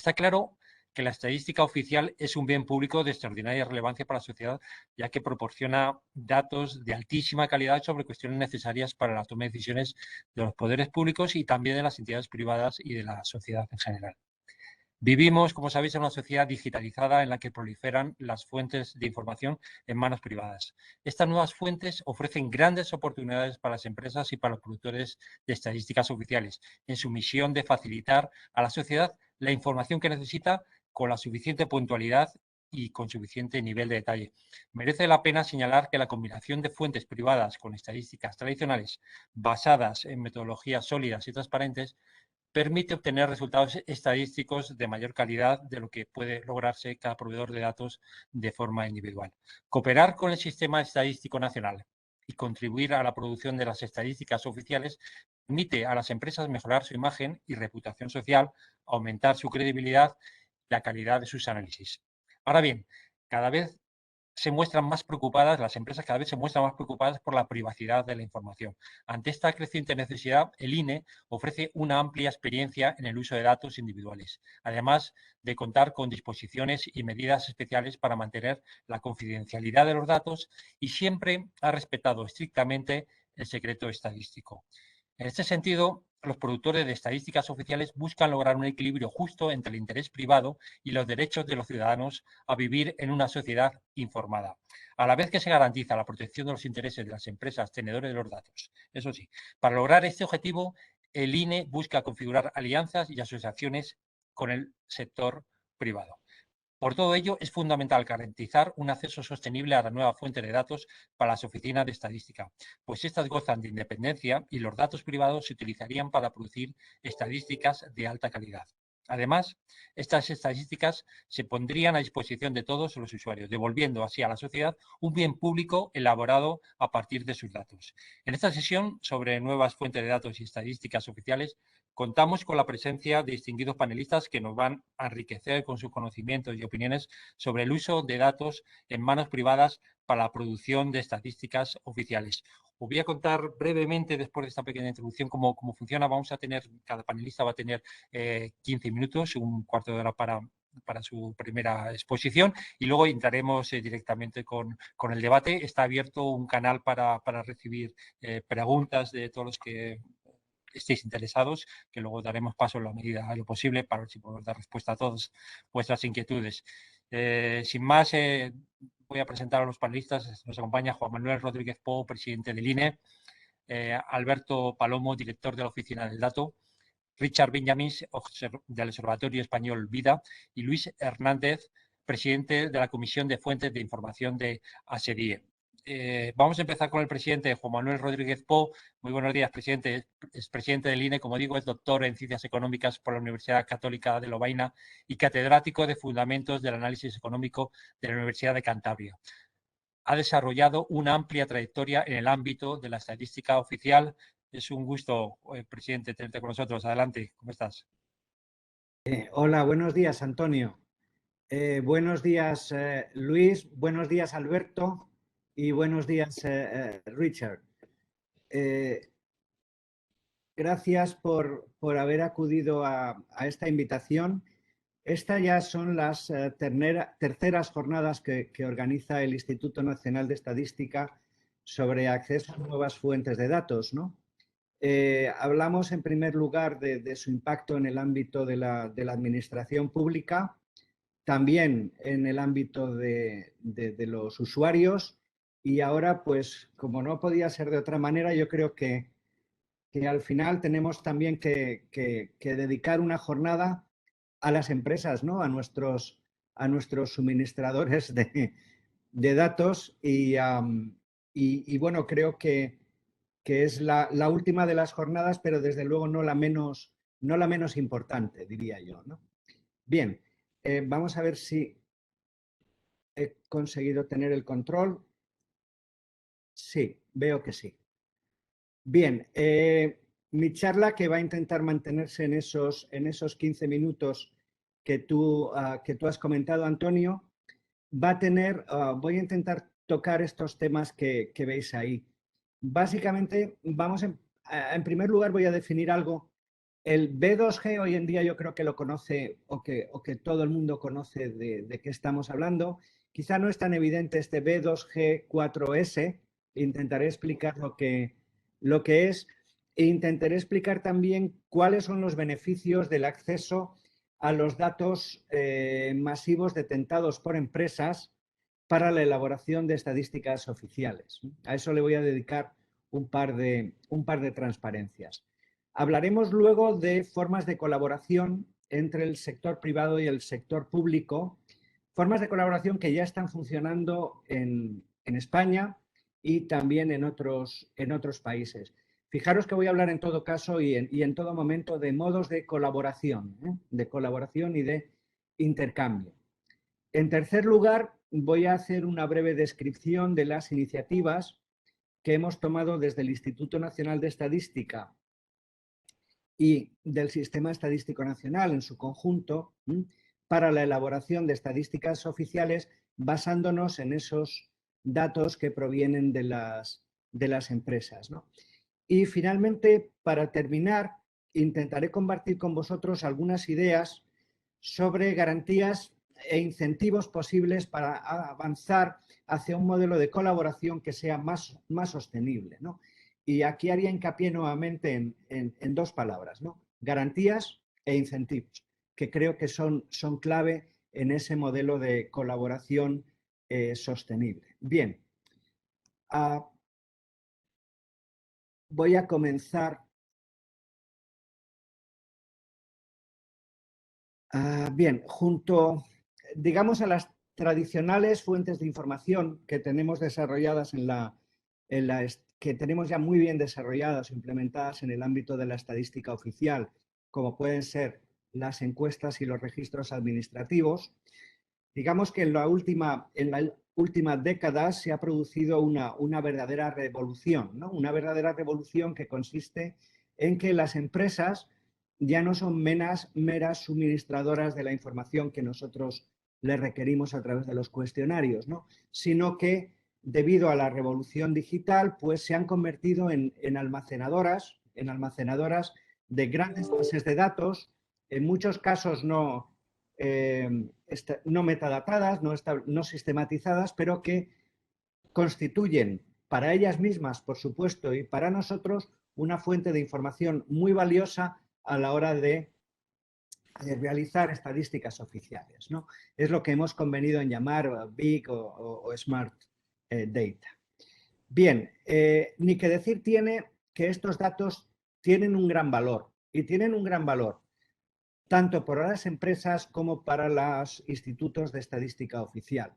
Está claro que la estadística oficial es un bien público de extraordinaria relevancia para la sociedad, ya que proporciona datos de altísima calidad sobre cuestiones necesarias para la toma de decisiones de los poderes públicos y también de las entidades privadas y de la sociedad en general. Vivimos, como sabéis, en una sociedad digitalizada en la que proliferan las fuentes de información en manos privadas. Estas nuevas fuentes ofrecen grandes oportunidades para las empresas y para los productores de estadísticas oficiales en su misión de facilitar a la sociedad la información que necesita con la suficiente puntualidad y con suficiente nivel de detalle. Merece la pena señalar que la combinación de fuentes privadas con estadísticas tradicionales basadas en metodologías sólidas y transparentes permite obtener resultados estadísticos de mayor calidad de lo que puede lograrse cada proveedor de datos de forma individual. Cooperar con el Sistema Estadístico Nacional y contribuir a la producción de las estadísticas oficiales permite a las empresas mejorar su imagen y reputación social, aumentar su credibilidad y la calidad de sus análisis. Ahora bien, cada vez se muestran más preocupadas, las empresas cada vez se muestran más preocupadas por la privacidad de la información. Ante esta creciente necesidad, el INE ofrece una amplia experiencia en el uso de datos individuales, además de contar con disposiciones y medidas especiales para mantener la confidencialidad de los datos y siempre ha respetado estrictamente el secreto estadístico. En este sentido, los productores de estadísticas oficiales buscan lograr un equilibrio justo entre el interés privado y los derechos de los ciudadanos a vivir en una sociedad informada, a la vez que se garantiza la protección de los intereses de las empresas tenedoras de los datos. Eso sí, para lograr este objetivo, el INE busca configurar alianzas y asociaciones con el sector privado. Por todo ello, es fundamental garantizar un acceso sostenible a la nueva fuente de datos para las oficinas de estadística, pues estas gozan de independencia y los datos privados se utilizarían para producir estadísticas de alta calidad. Además, estas estadísticas se pondrían a disposición de todos los usuarios, devolviendo así a la sociedad un bien público elaborado a partir de sus datos. En esta sesión sobre nuevas fuentes de datos y estadísticas oficiales, contamos con la presencia de distinguidos panelistas que nos van a enriquecer con sus conocimientos y opiniones sobre el uso de datos en manos privadas para la producción de estadísticas oficiales. Os voy a contar brevemente, después de esta pequeña introducción, cómo funciona. Vamos a tener, cada panelista va a tener 15 minutos, un cuarto de hora para su primera exposición y luego entraremos directamente con el debate. Está abierto un canal para recibir preguntas de todos los que estéis interesados, que luego daremos paso en la medida de lo posible para ver si podemos dar respuesta a todas vuestras inquietudes. Sin más, voy a presentar a los panelistas. Nos acompaña Juan Manuel Rodríguez Pou, presidente del INE, Alberto Palomo, director de la Oficina del Dato, Richard Benjamin, del Observatorio Español Vida, y Luis Hernández, presidente de la Comisión de Fuentes de Información de ASEDIE. Vamos a empezar con el presidente Juan Manuel Rodríguez Pou. Muy buenos días, presidente. Es presidente del INE, como digo, es doctor en Ciencias Económicas por la Universidad Católica de Lovaina y catedrático de Fundamentos del Análisis Económico de la Universidad de Cantabria. Ha desarrollado una amplia trayectoria en el ámbito de la estadística oficial. Es un gusto, presidente, tenerte con nosotros. Adelante, ¿cómo estás? Hola, buenos días, Antonio. Buenos días, Luis. Buenos días, Alberto. Y buenos días, Richard. Gracias por haber acudido a esta invitación. Estas ya son las terceras jornadas que organiza el Instituto Nacional de Estadística sobre acceso a nuevas fuentes de datos, ¿no? Hablamos en primer lugar de su impacto en el ámbito de la administración pública, también en el ámbito de los usuarios y ahora, pues, como no podía ser de otra manera, yo creo que al final tenemos también que dedicar una jornada a las empresas, ¿no? A nuestros suministradores de datos y bueno, creo que es la última de las jornadas, pero desde luego no la menos importante, diría yo, ¿no? Bien, vamos a ver si he conseguido tener el control. Sí, veo que sí. Bien, mi charla, que va a intentar mantenerse en esos 15 minutos que tú has comentado, Antonio, va a tener, voy a intentar tocar estos temas que veis ahí. Básicamente, en primer lugar voy a definir algo El B2G hoy en día yo creo que lo conoce o que todo el mundo conoce de qué estamos hablando. Quizá no es tan evidente este B2G4S. Intentaré explicar lo que es e intentaré explicar también cuáles son los beneficios del acceso a los datos masivos detentados por empresas para la elaboración de estadísticas oficiales. A eso le voy a dedicar un par de transparencias. Hablaremos luego de formas de colaboración entre el sector privado y el sector público, formas de colaboración que ya están funcionando en España y también en otros países. Fijaros que voy a hablar en todo caso y en todo momento de modos de colaboración y de intercambio. En tercer lugar, voy a hacer una breve descripción de las iniciativas que hemos tomado desde el Instituto Nacional de Estadística y del Sistema Estadístico Nacional en su conjunto para la elaboración de estadísticas oficiales basándonos en esos datos que provienen de las empresas, ¿no? Y finalmente, para terminar, intentaré compartir con vosotros algunas ideas sobre garantías e incentivos posibles para avanzar hacia un modelo de colaboración que sea más sostenible, ¿no? Y aquí haría hincapié nuevamente en dos palabras, ¿no? Garantías e incentivos, que creo que son clave en ese modelo de colaboración sostenible. Bien, voy a comenzar. Bien, junto, digamos, a las tradicionales fuentes de información que tenemos desarrolladas que tenemos ya muy bien desarrolladas, implementadas en el ámbito de la estadística oficial, como pueden ser las encuestas y los registros administrativos, digamos que en la última década se ha producido una verdadera revolución, ¿no? Una verdadera revolución que consiste en que las empresas ya no son meras suministradoras de la información que nosotros les requerimos a través de los cuestionarios, ¿no? Sino que debido a la revolución digital, pues se han convertido en almacenadoras de grandes bases de datos, en muchos casos no metadatadas, no sistematizadas, pero que constituyen para ellas mismas, por supuesto, y para nosotros, una fuente de información muy valiosa a la hora de realizar estadísticas oficiales, ¿no? Es lo que hemos convenido en llamar Big o Smart Data. Bien, ni que decir tiene que estos datos tienen un gran valor, y tienen un gran valor tanto para las empresas como para los institutos de estadística oficial.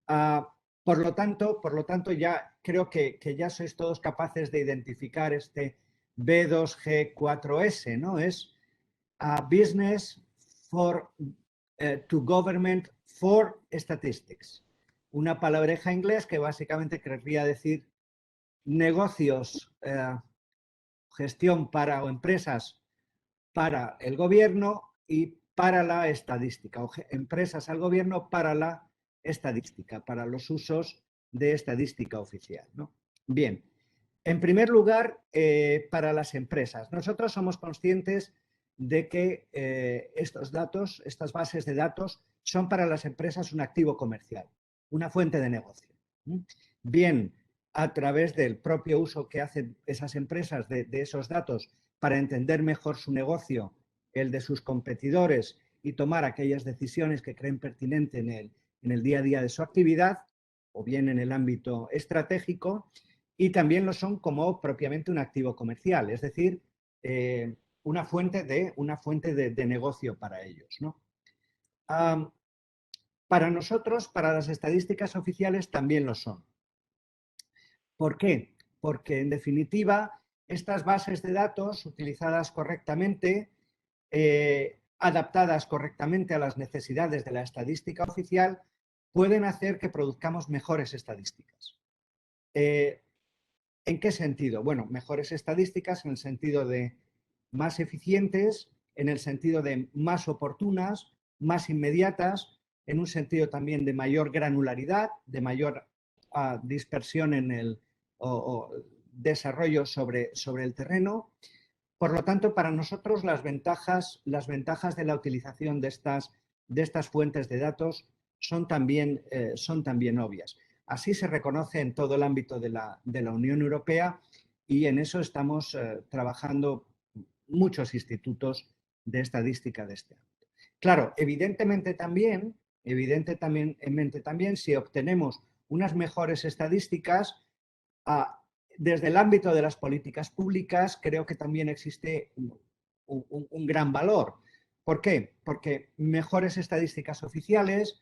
Por lo tanto, ya creo que ya sois todos capaces de identificar este B2G4S, ¿no? Es Business for to Government for Statistics. Una palabreja inglés que básicamente querría decir negocios, gestión para o empresas para el gobierno y para la estadística, o empresas al gobierno para la estadística, para los usos de estadística oficial, ¿no? Bien, en primer lugar, para las empresas. Nosotros somos conscientes de que estos datos, estas bases de datos, son para las empresas un activo comercial, una fuente de negocio. Bien, a través del propio uso que hacen esas empresas de esos datos para entender mejor su negocio, el de sus competidores y tomar aquellas decisiones que creen pertinente en el día a día de su actividad, o bien en el ámbito estratégico, y también lo son como propiamente un activo comercial, es decir, una fuente de negocio para ellos, ¿no? Para nosotros, para las estadísticas oficiales, también lo son. ¿Por qué? Porque, en definitiva, estas bases de datos utilizadas correctamente, adaptadas correctamente a las necesidades de la estadística oficial, pueden hacer que produzcamos mejores estadísticas. ¿En qué sentido? Bueno, mejores estadísticas en el sentido de más eficientes, en el sentido de más oportunas, más inmediatas, en un sentido también de mayor granularidad, de mayor dispersión en el desarrollo sobre el terreno, Por lo tanto, para nosotros las ventajas de la utilización de estas fuentes de datos son también obvias. Así se reconoce en todo el ámbito de la Unión Europea y en eso estamos trabajando muchos institutos de estadística de este ámbito. Claro, evidentemente también, si obtenemos unas mejores estadísticas, desde el ámbito de las políticas públicas, creo que también existe un gran valor. ¿Por qué? Porque mejores estadísticas oficiales,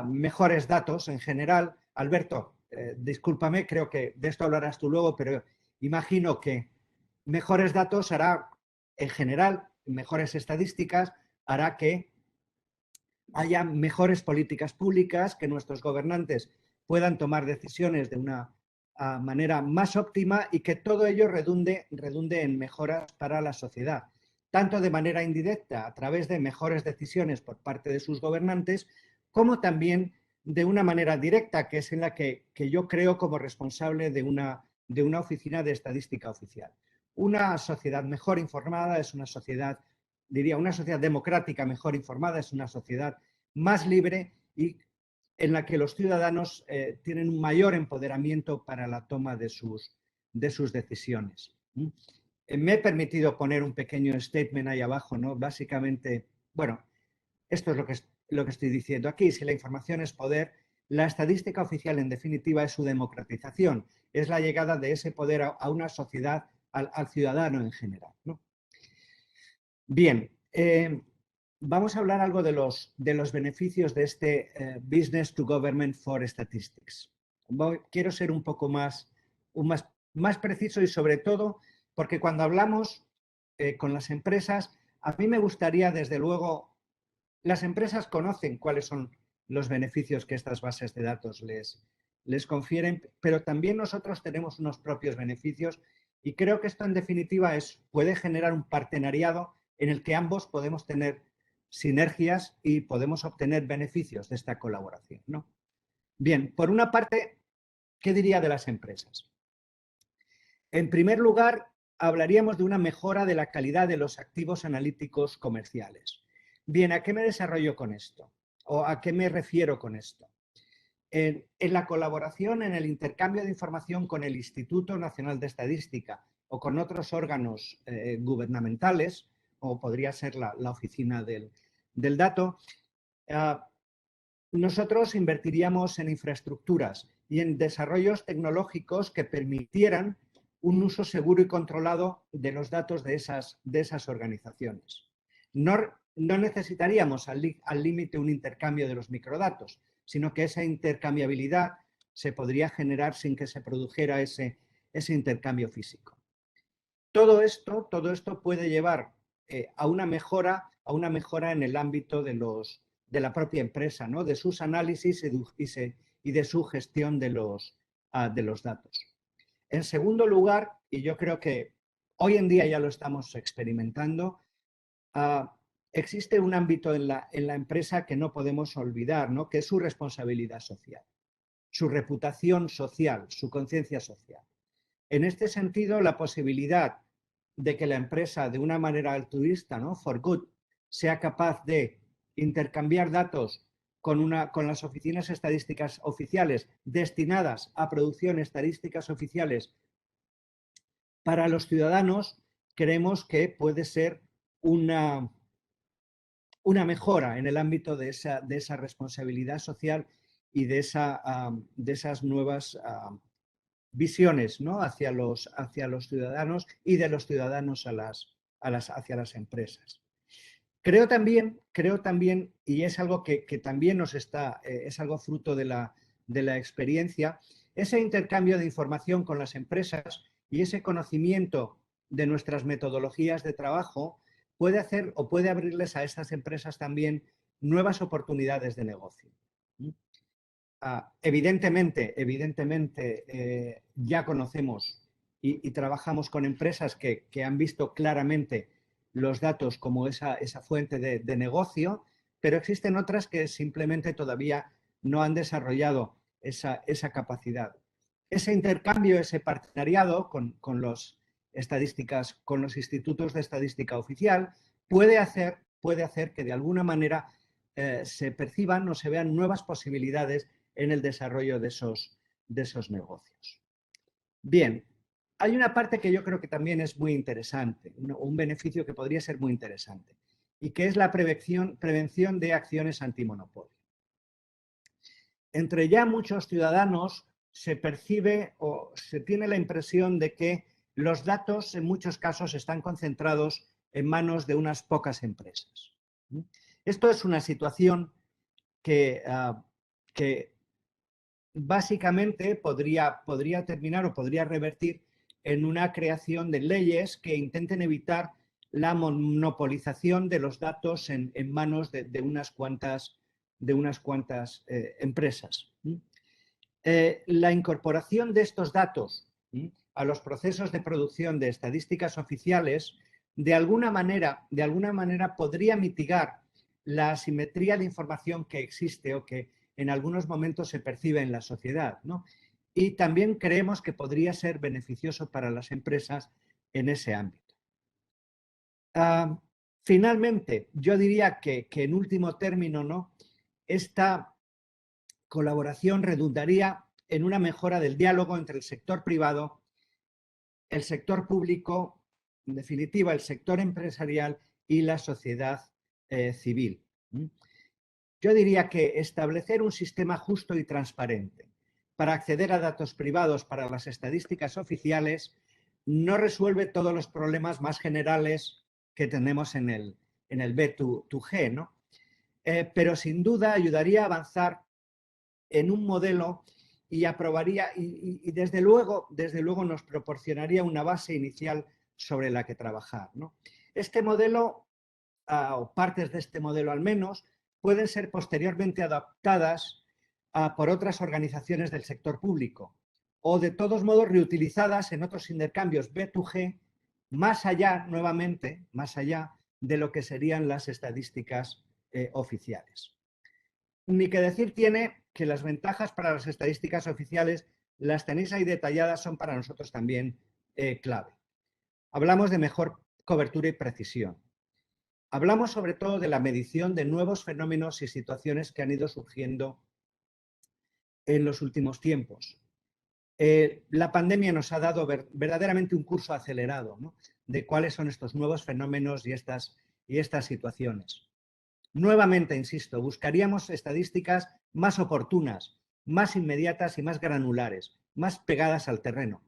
mejores datos en general. Alberto, discúlpame, creo que de esto hablarás tú luego, pero imagino que mejores datos hará, en general, mejores estadísticas, hará que haya mejores políticas públicas, que nuestros gobernantes puedan tomar decisiones de una manera más óptima y que todo ello redunde en mejoras para la sociedad, tanto de manera indirecta a través de mejores decisiones por parte de sus gobernantes, como también de una manera directa, que es en la que yo creo como responsable de una oficina de estadística oficial. Una sociedad mejor informada es una sociedad, diría, una sociedad democrática mejor informada es una sociedad más libre y en la que los ciudadanos tienen un mayor empoderamiento para la toma de sus decisiones. Me he permitido poner un pequeño statement ahí abajo, ¿no? Básicamente, bueno, esto es lo que estoy diciendo aquí. Si la información es poder, la estadística oficial, en definitiva, es su democratización, es la llegada de ese poder a una sociedad, al ciudadano en general, ¿no? Bien, vamos a hablar algo de los beneficios de este Business to Government for Statistics. Quiero ser un poco más preciso y sobre todo porque cuando hablamos con las empresas, a mí me gustaría, desde luego, las empresas conocen cuáles son los beneficios que estas bases de datos les confieren, pero también nosotros tenemos unos propios beneficios y creo que esto en definitiva puede generar un partenariado en el que ambos podemos tener sinergias y podemos obtener beneficios de esta colaboración, ¿no? Bien, por una parte, ¿qué diría de las empresas? En primer lugar, hablaríamos de una mejora de la calidad de los activos analíticos comerciales. Bien, ¿a qué me desarrollo con esto? ¿O a qué me refiero con esto? En la colaboración, en el intercambio de información con el Instituto Nacional de Estadística o con otros órganos gubernamentales, o podría ser la oficina del dato, nosotros invertiríamos en infraestructuras y en desarrollos tecnológicos que permitieran un uso seguro y controlado de los datos de esas organizaciones. No necesitaríamos al límite un intercambio de los microdatos, sino que esa intercambiabilidad se podría generar sin que se produjera ese intercambio físico. Todo esto puede llevar a una mejora en el ámbito de la propia empresa, ¿no? De sus análisis y de su gestión de los datos. En segundo lugar, y yo creo que hoy en día ya lo estamos experimentando, existe un ámbito en la empresa que no podemos olvidar, ¿no? Que es su responsabilidad social, su reputación social, su conciencia social. En este sentido, la posibilidad de que la empresa, de una manera altruista, ¿no? For good, sea capaz de intercambiar datos con las oficinas estadísticas oficiales destinadas a producir estadísticas oficiales para los ciudadanos, creemos que puede ser una mejora en el ámbito de esa responsabilidad social y de esas nuevas visiones, ¿no? hacia los ciudadanos y de los ciudadanos hacia las empresas. Creo también, y es algo que también es algo fruto de la experiencia, ese intercambio de información con las empresas y ese conocimiento de nuestras metodologías de trabajo puede hacer o puede abrirles a estas empresas también nuevas oportunidades de negocio. Evidentemente, ya conocemos y trabajamos con empresas que han visto claramente los datos como esa fuente de negocio, pero existen otras que simplemente todavía no han desarrollado esa capacidad. Ese intercambio, ese partenariado con los estadísticas con los institutos de estadística oficial, puede hacer que de alguna manera se perciban o se vean nuevas posibilidades en el desarrollo de esos negocios. Bien, hay una parte que yo creo que también es muy interesante, un beneficio que podría ser muy interesante, y que es la prevención de acciones antimonopolio. Entre ya muchos ciudadanos se percibe o se tiene la impresión de que los datos en muchos casos están concentrados en manos de unas pocas empresas. Esto es una situación que básicamente podría terminar o podría revertir en una creación de leyes que intenten evitar la monopolización de los datos en manos de unas cuantas empresas. La incorporación de estos datos a los procesos de producción de estadísticas oficiales de alguna manera podría mitigar la asimetría de información que existe o que en algunos momentos se percibe en la sociedad, ¿no? Y también creemos que podría ser beneficioso para las empresas en ese ámbito. Finalmente, yo diría que en último término, ¿no?, esta colaboración redundaría en una mejora del diálogo entre el sector privado, el sector público, en definitiva, el sector empresarial y la sociedad civil. Yo diría que establecer un sistema justo y transparente para acceder a datos privados para las estadísticas oficiales no resuelve todos los problemas más generales que tenemos en el B2G, ¿no? Pero sin duda ayudaría a avanzar en un modelo y aprobaría y desde luego nos proporcionaría una base inicial sobre la que trabajar, ¿no? Este modelo, o partes de este modelo al menos, pueden ser posteriormente adaptadas por otras organizaciones del sector público o de todos modos reutilizadas en otros intercambios B2G más allá, nuevamente, más allá de lo que serían las estadísticas oficiales. Ni que decir tiene que las ventajas para las estadísticas oficiales, las tenéis ahí detalladas, son para nosotros también clave. Hablamos de mejor cobertura y precisión. Hablamos sobre todo de la medición de nuevos fenómenos y situaciones que han ido surgiendo en los últimos tiempos. La pandemia nos ha dado verdaderamente un curso acelerado, ¿no?, de cuáles son estos nuevos fenómenos y estas situaciones. Nuevamente, insisto, buscaríamos estadísticas más oportunas, más inmediatas y más granulares, más pegadas al terreno,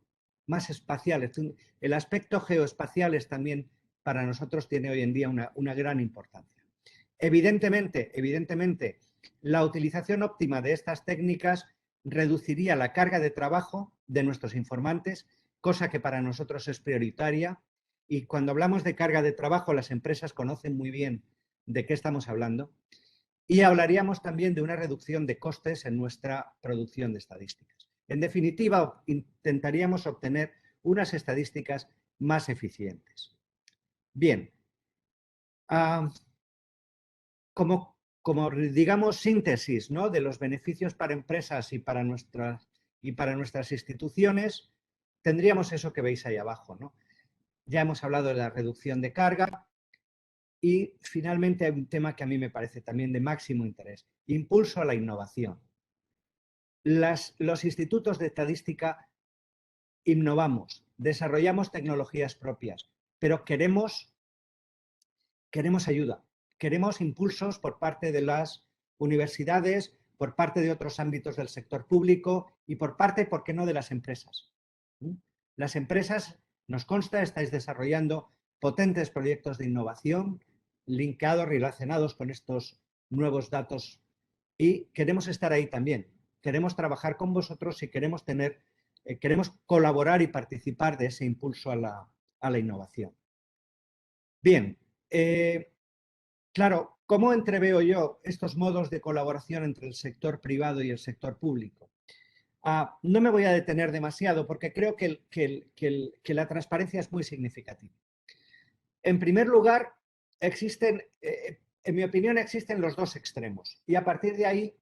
más espaciales. El aspecto geoespacial también para nosotros tiene hoy en día una gran importancia. Evidentemente, la utilización óptima de estas técnicas reduciría la carga de trabajo de nuestros informantes, cosa que para nosotros es prioritaria. Y cuando hablamos de carga de trabajo, las empresas conocen muy bien de qué estamos hablando. Y hablaríamos también de una reducción de costes en nuestra producción de estadísticas. En definitiva, intentaríamos obtener unas estadísticas más eficientes. Bien, como digamos síntesis, ¿no?, de los beneficios para empresas y para nuestras instituciones, tendríamos eso que veis ahí abajo, ¿no? Ya hemos hablado de la reducción de carga y finalmente hay un tema que a mí me parece también de máximo interés: impulso a la innovación. Los institutos de estadística innovamos, desarrollamos tecnologías propias, pero queremos ayuda. Queremos impulsos por parte de las universidades, por parte de otros ámbitos del sector público y por parte, ¿por qué no?, de las empresas. Las empresas, nos consta, estáis desarrollando potentes proyectos de innovación linkados, relacionados con estos nuevos datos y queremos estar ahí también. Queremos trabajar con vosotros y queremos colaborar y participar de ese impulso a la innovación. Bien. Claro, ¿cómo entreveo yo estos modos de colaboración entre el sector privado y el sector público? No me voy a detener demasiado porque creo que la transparencia es muy significativa. En primer lugar, en mi opinión, existen los dos extremos y a partir de ahí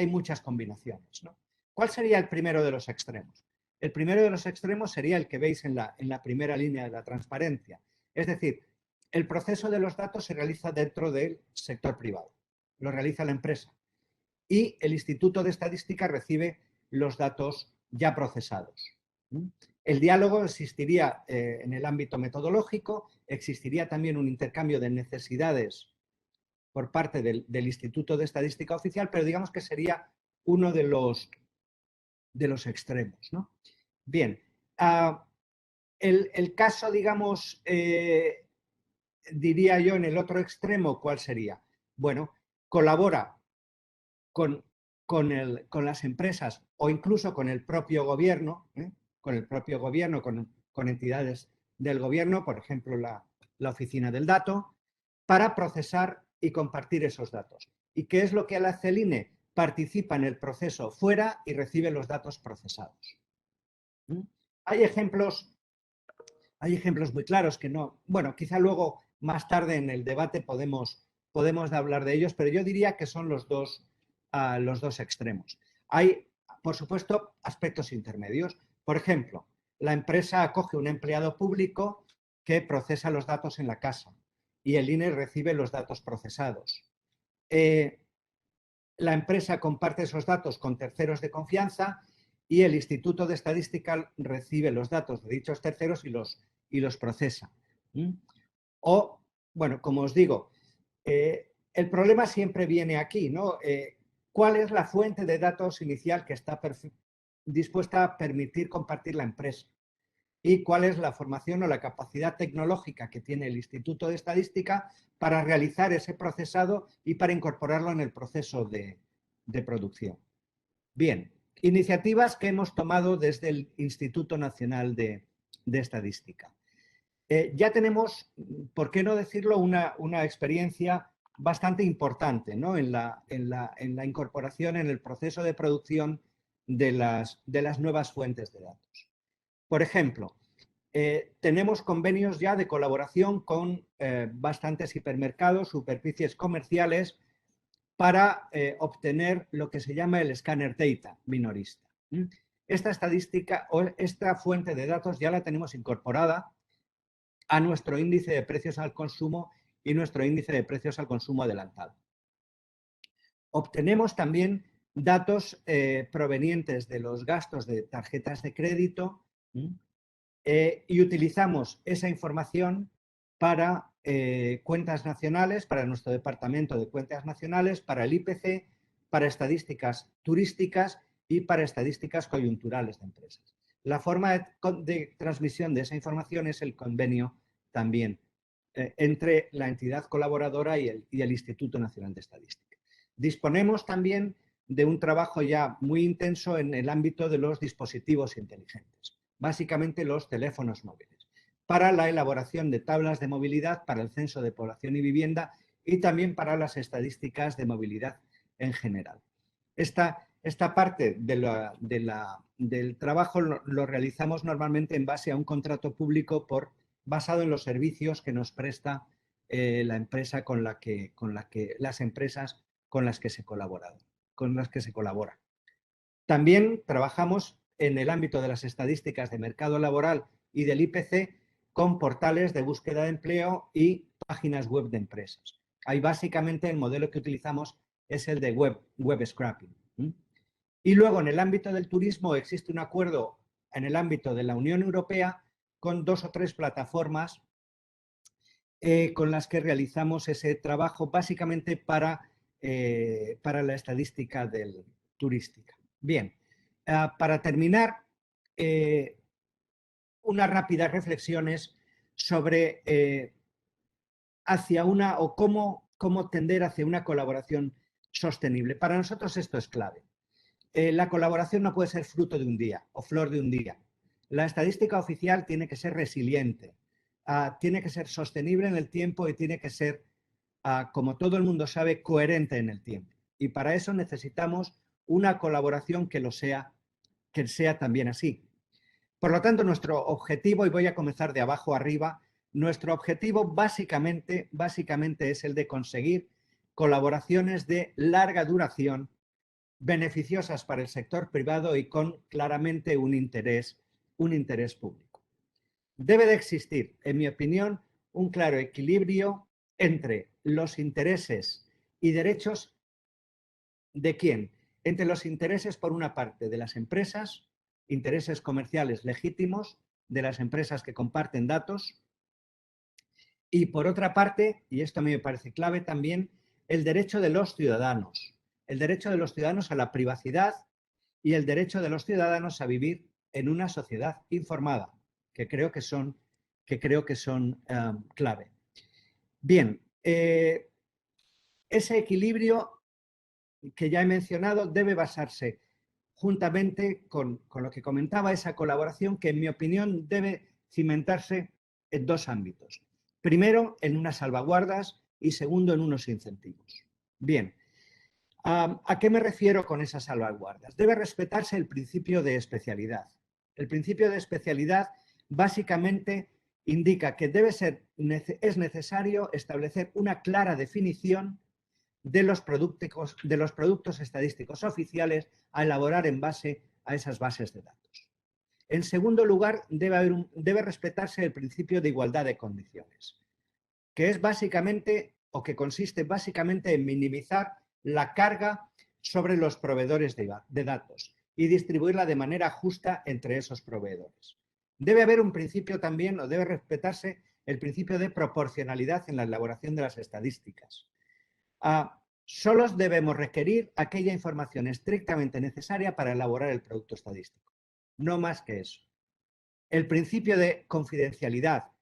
muchas combinaciones, ¿no? ¿Cuál sería el primero de los extremos? El primero de los extremos sería el que veis en la primera línea de la transparencia. Es decir, el proceso de los datos se realiza dentro del sector privado, lo realiza la empresa y el Instituto de Estadística recibe los datos ya procesados. El diálogo existiría en el ámbito metodológico, existiría también un intercambio de necesidades por parte del Instituto de Estadística Oficial, pero digamos que sería uno de los extremos, ¿no? Bien, el caso, digamos, diría yo en el otro extremo, ¿cuál sería? Bueno, colabora con las empresas o incluso con el propio gobierno, con entidades del gobierno, por ejemplo, la Oficina del Dato, para procesar y compartir esos datos. ¿Y qué es lo que hace el INE? Participa en el proceso fuera y recibe los datos procesados. Hay ejemplos muy claros que no, bueno, quizá luego más tarde en el debate podemos hablar de ellos, pero yo diría que son los dos extremos. Hay, por supuesto, aspectos intermedios. Por ejemplo, la empresa acoge un empleado público que procesa los datos en la casa y el INE recibe los datos procesados. La empresa comparte esos datos con terceros de confianza y el Instituto de Estadística recibe los datos de dichos terceros y los procesa. O, bueno, como os digo, el problema siempre viene aquí, ¿no? ¿Cuál es la fuente de datos inicial que está dispuesta a permitir compartir la empresa? ¿Y cuál es la formación o la capacidad tecnológica que tiene el Instituto de Estadística para realizar ese procesado y para incorporarlo en el proceso de producción? Bien, iniciativas que hemos tomado desde el Instituto Nacional de Estadística. Ya tenemos, por qué no decirlo, una experiencia bastante importante, ¿no? en la incorporación en el proceso de producción de las nuevas fuentes de datos. Por ejemplo, tenemos convenios ya de colaboración con bastantes hipermercados, superficies comerciales, para obtener lo que se llama el scanner data minorista. Esta estadística o esta fuente de datos ya la tenemos incorporada a nuestro índice de precios al consumo y nuestro índice de precios al consumo adelantado. Obtenemos también datos provenientes de los gastos de tarjetas de crédito y utilizamos esa información para cuentas nacionales, para nuestro departamento de cuentas nacionales, para el IPC, para estadísticas turísticas y para estadísticas coyunturales de empresas. La forma de transmisión de esa información es el convenio también entre la entidad colaboradora y el Instituto Nacional de Estadística. Disponemos también de un trabajo ya muy intenso en el ámbito de los dispositivos inteligentes, básicamente los teléfonos móviles, para la elaboración de tablas de movilidad para el Censo de Población y Vivienda y también para las estadísticas de movilidad en general. Esta parte del trabajo lo realizamos normalmente en base a un contrato público basado en los servicios que nos presta la empresa las empresas con las que se colabora. También trabajamos en el ámbito de las estadísticas de mercado laboral y del IPC con portales de búsqueda de empleo y páginas web de empresas. Ahí básicamente el modelo que utilizamos es el de web scraping. Y luego en el ámbito del turismo existe un acuerdo en el ámbito de la Unión Europea con 2 o 3 plataformas con las que realizamos ese trabajo básicamente para la estadística turística. Bien, para terminar, unas rápidas reflexiones sobre cómo tender hacia una colaboración sostenible. Para nosotros esto es clave. La colaboración no puede ser fruto de un día o flor de un día. La estadística oficial tiene que ser resiliente, tiene que ser sostenible en el tiempo y tiene que ser, como todo el mundo sabe, coherente en el tiempo. Y para eso necesitamos una colaboración que sea también así. Por lo tanto, nuestro objetivo, y voy a comenzar de abajo arriba, nuestro objetivo básicamente es el de conseguir colaboraciones de larga duración beneficiosas para el sector privado y con claramente un interés público. Debe de existir, en mi opinión, un claro equilibrio entre los intereses y derechos de quién. Entre los intereses, por una parte, de las empresas, intereses comerciales legítimos de las empresas que comparten datos, y por otra parte, y esto a mí me parece clave también, el derecho de los ciudadanos. El derecho de los ciudadanos a la privacidad y el derecho de los ciudadanos a vivir en una sociedad informada, que creo que son clave. Bien, ese equilibrio que ya he mencionado debe basarse juntamente con lo que comentaba, esa colaboración que, en mi opinión, debe cimentarse en dos ámbitos. Primero, en unas salvaguardas y segundo, en unos incentivos. Bien, ¿a qué me refiero con esas salvaguardas? Debe respetarse el principio de especialidad. El principio de especialidad básicamente indica que es necesario establecer una clara definición de los productos estadísticos oficiales a elaborar en base a esas bases de datos. En segundo lugar, debe respetarse el principio de igualdad de condiciones, que es básicamente, o que consiste básicamente en minimizar la carga sobre los proveedores de datos y distribuirla de manera justa entre esos proveedores. Debe haber un principio también, o debe respetarse el principio de proporcionalidad en la elaboración de las estadísticas. Solo debemos requerir aquella información estrictamente necesaria para elaborar el producto estadístico. No más que eso. El principio de confidencialidad,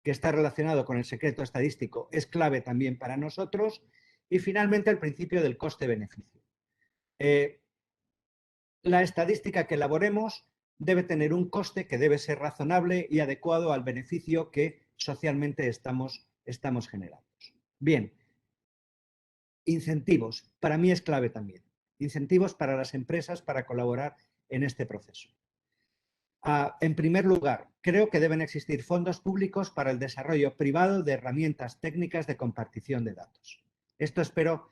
que está relacionado con el secreto estadístico, es clave también para nosotros. Y finalmente el principio del coste-beneficio. La estadística que elaboremos debe tener un coste que debe ser razonable y adecuado al beneficio que socialmente estamos generando. Bien. Incentivos, para mí es clave también. Incentivos para las empresas para colaborar en este proceso. En primer lugar, creo que deben existir fondos públicos para el desarrollo privado de herramientas técnicas de compartición de datos. Esto espero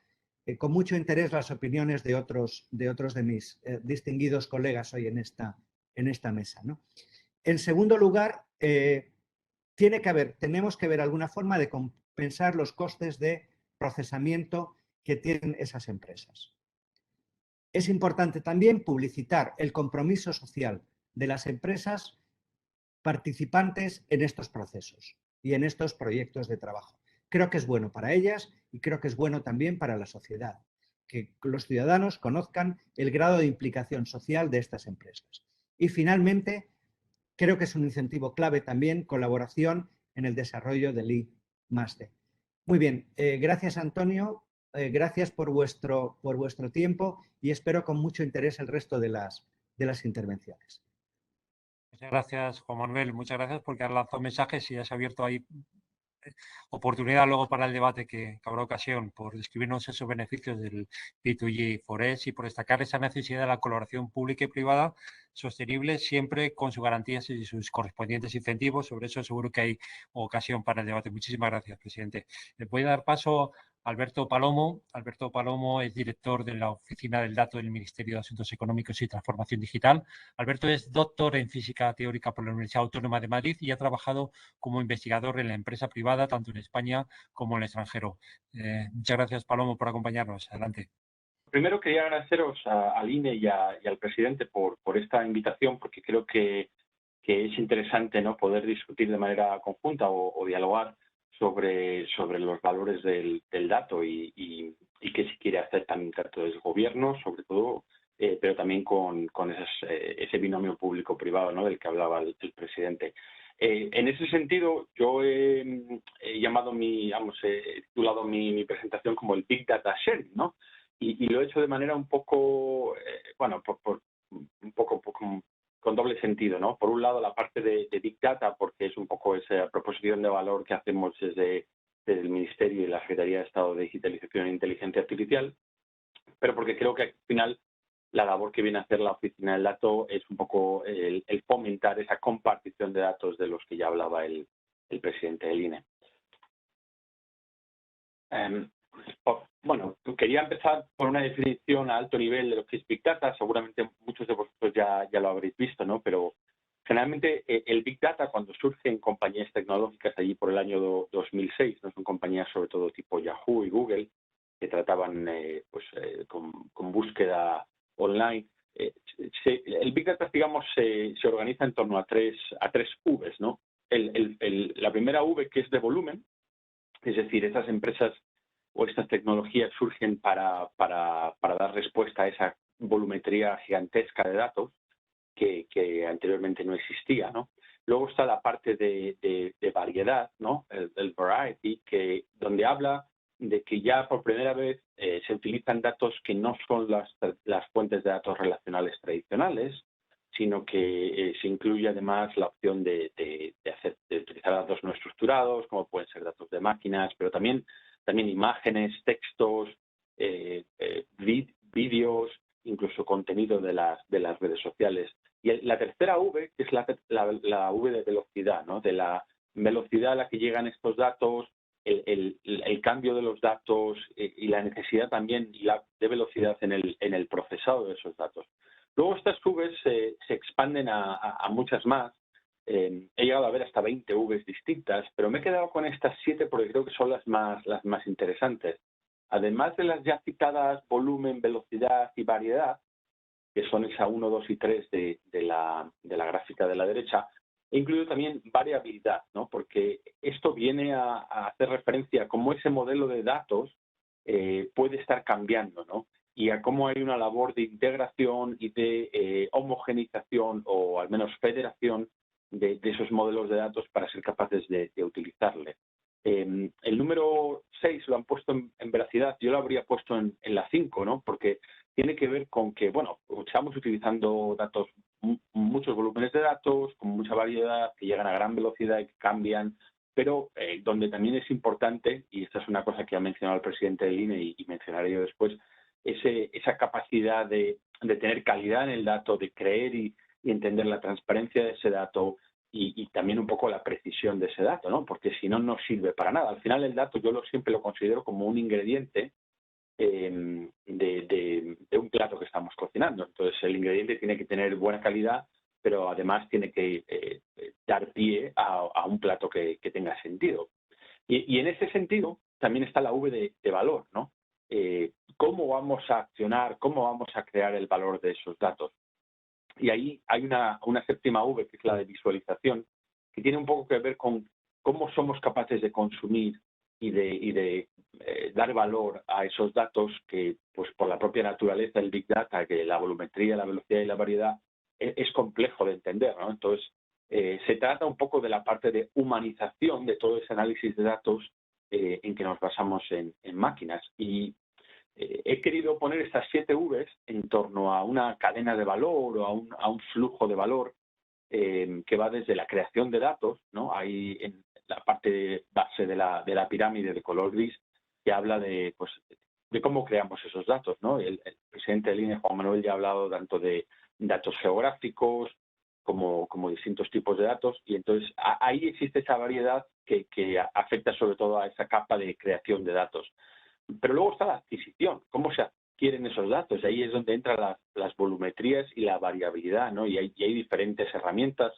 con mucho interés las opiniones de otros de mis distinguidos colegas hoy en esta mesa, ¿no? En segundo lugar, tenemos que ver alguna forma de compensar los costes de procesamiento que tienen esas empresas. Es importante también publicitar el compromiso social de las empresas participantes en estos procesos y en estos proyectos de trabajo. Creo que es bueno para ellas y creo que es bueno también para la sociedad, que los ciudadanos conozcan el grado de implicación social de estas empresas. Y finalmente, creo que es un incentivo clave también colaboración en el desarrollo del I+D. Muy bien, gracias Antonio, gracias por vuestro tiempo y espero con mucho interés el resto de las intervenciones. Muchas gracias, Juan Manuel. Muchas gracias porque has lanzado mensajes y has abierto ahí oportunidad luego para el debate que habrá ocasión, por describirnos esos beneficios del B2G Forest y por destacar esa necesidad de la colaboración pública y privada sostenible, siempre con sus garantías y sus correspondientes incentivos. Sobre eso seguro que hay ocasión para el debate. Muchísimas gracias, presidente. Le voy a dar paso a Alberto Palomo. Alberto Palomo es director de la Oficina del Dato del Ministerio de Asuntos Económicos y Transformación Digital. Alberto es doctor en Física Teórica por la Universidad Autónoma de Madrid y ha trabajado como investigador en la empresa privada, tanto en España como en el extranjero. Muchas gracias, Palomo, por acompañarnos. Adelante. Primero quería agradeceros al INE y al presidente por esta invitación, porque creo que es interesante, ¿no?, poder discutir de manera conjunta o dialogar sobre los valores del dato y qué se quiere hacer también tanto desde el gobierno, sobre todo, pero también con ese binomio público-privado, ¿no?, del que hablaba el presidente. En ese sentido, yo he llamado titulado mi presentación como el Big Data Sharing, ¿no? Y lo he hecho de manera un poco, un poco con doble sentido, ¿no? Por un lado, la parte de Big Data, porque es un poco esa proposición de valor que hacemos desde el Ministerio y la Secretaría de Estado de Digitalización e Inteligencia Artificial, pero porque creo que al final la labor que viene a hacer la Oficina del Dato es un poco el fomentar esa compartición de datos de los que ya hablaba el presidente del INE. Bueno, quería empezar por una definición a alto nivel de lo que es Big Data. Seguramente muchos de vosotros ya lo habréis visto, ¿no? Pero generalmente el Big Data, cuando surge en compañías tecnológicas allí por el año 2006, ¿no? Son compañías sobre todo tipo Yahoo y Google, que trataban con búsqueda online. El Big Data, digamos, se organiza en torno a tres Vs, ¿no? La primera V, que es de volumen, es decir, esas empresas o estas tecnologías surgen para dar respuesta a esa volumetría gigantesca de datos que anteriormente no existía, ¿no? Luego está la parte de variedad, ¿no? El variety, donde habla de que ya por primera vez se utilizan datos que no son las fuentes de datos relacionales tradicionales, sino que se incluye además la opción de utilizar datos no estructurados, como pueden ser datos de máquinas, pero también imágenes, textos, vídeos, incluso contenido de las redes sociales. Y la tercera V, que es la V de velocidad, ¿no? De la velocidad a la que llegan estos datos, el cambio de los datos y la necesidad también de velocidad en el procesado de esos datos. Luego estas Vs se expanden a muchas más. He llegado a ver hasta 20 Vs distintas, pero me he quedado con estas 7 porque creo que son las más interesantes. Además de las ya citadas volumen, velocidad y variedad, que son esa 1, 2 y 3 de la gráfica de la derecha, he incluido también variabilidad, ¿no? Porque esto viene a hacer referencia a cómo ese modelo de datos puede estar cambiando, ¿no? Y a cómo hay una labor de integración y de homogenización o al menos federación de esos modelos de datos para ser capaces de utilizarle. El número 6 lo han puesto en veracidad, yo lo habría puesto en la 5, ¿no? Porque tiene que ver con que, bueno, estamos utilizando datos, muchos volúmenes de datos, con mucha variedad, que llegan a gran velocidad y que cambian, pero donde también es importante, y esta es una cosa que ha mencionado el presidente del INE y mencionaré yo después, esa capacidad de tener calidad en el dato, de creer y entender la transparencia de ese dato y también un poco la precisión de ese dato, ¿no? Porque si no, no sirve para nada. Al final el dato yo siempre lo considero como un ingrediente de un plato que estamos cocinando. Entonces el ingrediente tiene que tener buena calidad, pero además tiene que dar pie a un plato que tenga sentido. Y en ese sentido también está la V de valor, ¿no? ¿Cómo vamos a accionar, cómo vamos a crear el valor de esos datos? Y ahí hay una séptima V, que es la de visualización, que tiene un poco que ver con cómo somos capaces de consumir y de dar valor a esos datos que, pues por la propia naturaleza del Big Data, que la volumetría, la velocidad y la variedad, es complejo de entender, ¿no? Entonces, se trata un poco de la parte de humanización de todo ese análisis de datos en que nos basamos en máquinas. Y he querido poner estas 7 Vs en torno a una cadena de valor o a un flujo de valor que va desde la creación de datos, ¿no? Ahí en la parte base de la pirámide de color gris, que habla de cómo creamos esos datos, ¿no? El presidente del INE, Juan Manuel, ya ha hablado tanto de datos geográficos como distintos tipos de datos, y entonces ahí existe esa variedad que afecta sobre todo a esa capa de creación de datos. Pero luego está la adquisición, cómo se adquieren esos datos. Ahí es donde entran las volumetrías y la variabilidad, ¿no? Y hay diferentes herramientas,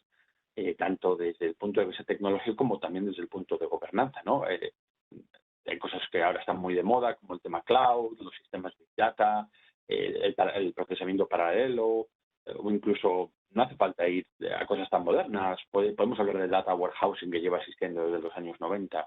tanto desde el punto de vista tecnológico como también desde el punto de gobernanza, ¿no? Hay cosas que ahora están muy de moda, como el tema cloud, los sistemas Big Data, el procesamiento paralelo, o incluso no hace falta ir a cosas tan modernas. Podemos hablar del data warehousing, que lleva existiendo desde los años 90.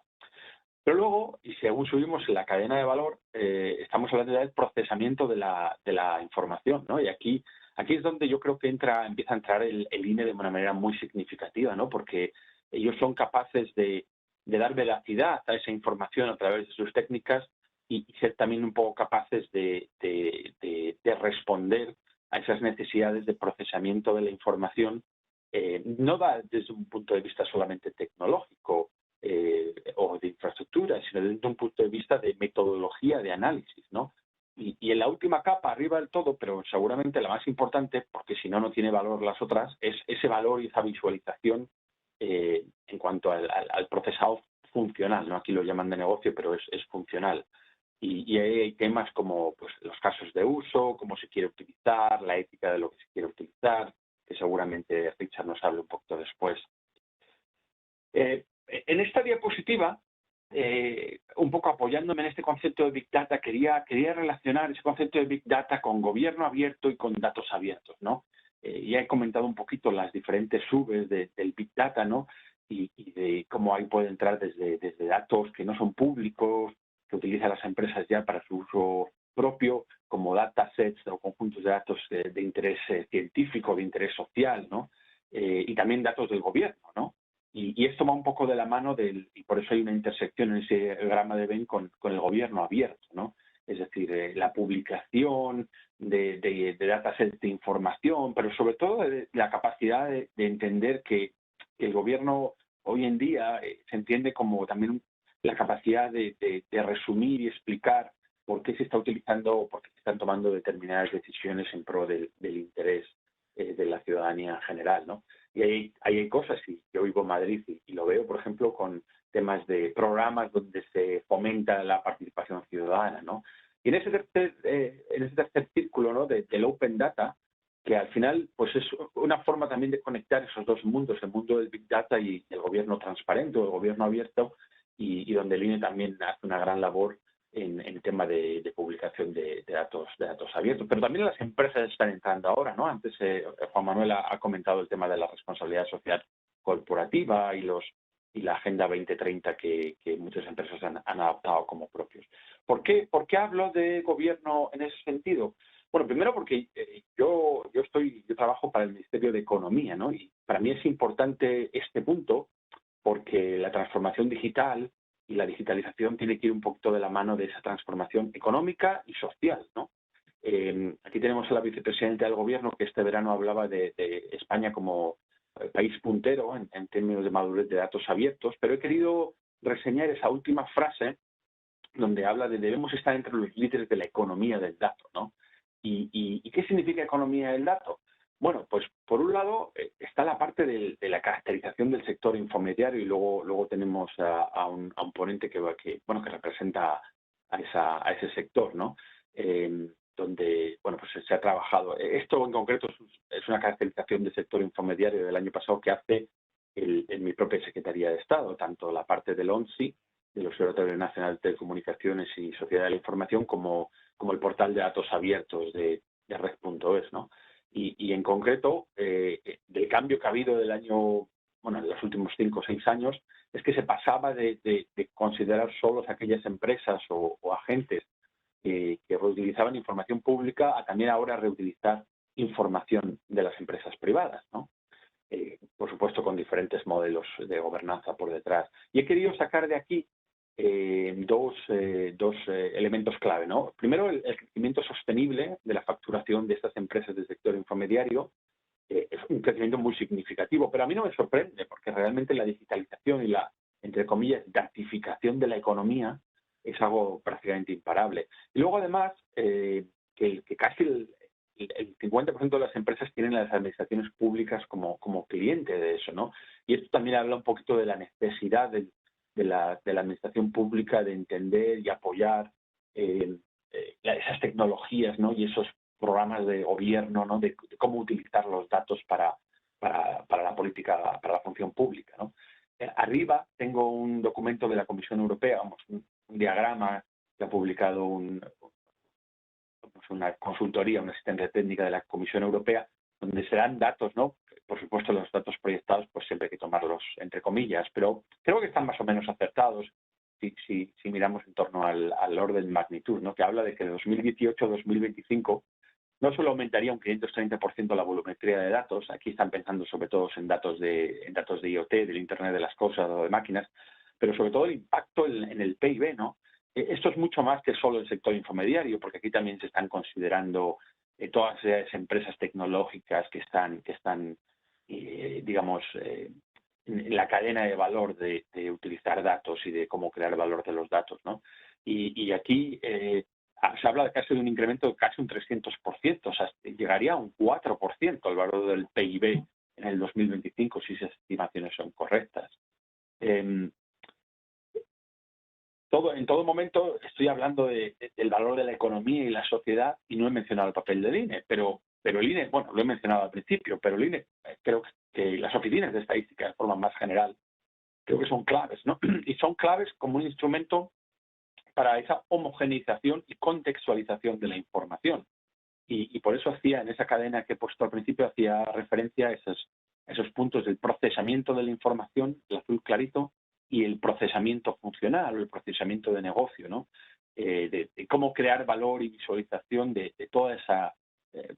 Pero luego, y según subimos en la cadena de valor, estamos hablando del procesamiento de la información, ¿no? Y aquí es donde yo creo que empieza a entrar el INE de una manera muy significativa, ¿no? Porque ellos son capaces de dar veracidad a esa información a través de sus técnicas y ser también un poco capaces de responder a esas necesidades de procesamiento de la información, no desde un punto de vista solamente tecnológico, o de infraestructura, sino desde un punto de vista de metodología de análisis, ¿no? Y en la última capa, arriba del todo, pero seguramente la más importante, porque si no, no tiene valor las otras, es ese valor y esa visualización en cuanto al procesado funcional, ¿no? Aquí lo llaman de negocio, pero es funcional. Y ahí hay temas como pues, los casos de uso, cómo se quiere utilizar, la ética de lo que se quiere utilizar, que seguramente Richard nos hable un poquito después. En esta diapositiva, un poco apoyándome en este concepto de Big Data, quería relacionar ese concepto de Big Data con gobierno abierto y con datos abiertos, ¿no? Ya he comentado un poquito las diferentes subes del Big Data, ¿no? Y de cómo ahí puede entrar desde datos que no son públicos, que utilizan las empresas ya para su uso propio, como datasets o conjuntos de datos de interés científico, de interés social, ¿no? Y también datos del gobierno, ¿no? Y esto va un poco de la mano y por eso hay una intersección en ese diagrama de Venn con el gobierno abierto, ¿no? Es decir, la publicación de datasets de información, pero sobre todo la capacidad de entender que el gobierno hoy en día se entiende como también la capacidad de resumir y explicar por qué se está utilizando o por qué se están tomando determinadas decisiones en pro del interés de la ciudadanía en general, ¿no? Y ahí hay cosas, y yo vivo en Madrid y lo veo, por ejemplo, con temas de programas donde se fomenta la participación ciudadana, ¿no? Y en ese tercer círculo, ¿no? del Open Data, que al final pues es una forma también de conectar esos dos mundos, el mundo del Big Data y el gobierno transparente o el gobierno abierto, y donde el INE también hace una gran labor en el tema de publicación de datos abiertos. Pero también las empresas están entrando ahora, ¿no? Antes Juan Manuel ha comentado el tema de la responsabilidad social corporativa y la Agenda 2030 que muchas empresas han adaptado como propios. ¿Por qué hablo de gobierno en ese sentido? Bueno, primero porque yo trabajo para el Ministerio de Economía, ¿no? Y para mí es importante este punto porque la transformación digital y la digitalización tiene que ir un poquito de la mano de esa transformación económica y social, ¿no? Aquí tenemos a la vicepresidenta del Gobierno que este verano hablaba de España como país puntero en términos de madurez de datos abiertos, pero he querido reseñar esa última frase donde habla de debemos estar entre los líderes de la economía del dato, ¿no? ¿Y qué significa economía del dato? Bueno, pues por un lado está la parte de la caracterización del sector infomediario y luego tenemos a un ponente que representa a ese sector, ¿no? Donde bueno pues se ha trabajado. Esto en concreto es una caracterización del sector infomediario del año pasado que hace en mi propia Secretaría de Estado, tanto la parte del ONSI, del Observatorio Nacional de Telecomunicaciones y Sociedad de la Información, como el portal de datos abiertos de red.es, ¿no? Y en concreto, del cambio que ha habido de los últimos 5 o 6 años, es que se pasaba de considerar solos aquellas empresas o agentes que reutilizaban información pública a también ahora reutilizar información de las empresas privadas, ¿no? Por supuesto con diferentes modelos de gobernanza por detrás. Y he querido sacar de aquí dos elementos clave, ¿no? Primero, el crecimiento sostenible de la facturación de estas empresas del sector infomediario es un crecimiento muy significativo, pero a mí no me sorprende porque realmente la digitalización y la, entre comillas, datificación de la economía es algo prácticamente imparable. Y luego, además, que casi el 50% de las empresas tienen a las administraciones públicas como cliente de eso, ¿no? Y esto también habla un poquito de la necesidad de la administración pública de entender y apoyar esas tecnologías, ¿no? Y esos programas de gobierno, ¿no? De cómo utilizar los datos para la política, para la función pública, ¿no? Arriba tengo un documento de la Comisión Europea, un diagrama que ha publicado una consultoría, una asistencia técnica de la Comisión Europea, donde se dan datos, ¿no? Por supuesto, los datos proyectados, pues siempre hay que tomarlos entre comillas, pero creo que están más o menos acertados si miramos en torno al orden de magnitud, ¿no? Que habla de que de 2018 a 2025 no solo aumentaría un 530% la volumetría de datos, aquí están pensando sobre todo en datos de IoT, del Internet de las Cosas o de máquinas, pero sobre todo el impacto en el PIB, ¿no? Esto es mucho más que solo el sector infomediario, porque aquí también se están considerando todas esas empresas tecnológicas que están digamos, en la cadena de valor de utilizar datos y de cómo crear valor de los datos, ¿no? Y aquí se habla de casi de un incremento de casi un 300%, o sea, llegaría a un 4% el valor del PIB en el 2025 si esas estimaciones son correctas. en todo momento estoy hablando del valor de la economía y la sociedad y no he mencionado el papel del INE, pero el INE, bueno, lo he mencionado al principio, pero el INE, creo que las oficinas de estadística de forma más general, creo que son claves, ¿no? Y son claves como un instrumento para esa homogeneización y contextualización de la información. Y por eso en esa cadena que he puesto al principio, hacía referencia a esos puntos del procesamiento de la información, el azul clarito, y el procesamiento funcional o el procesamiento de negocio, ¿no? De cómo crear valor y visualización de toda esa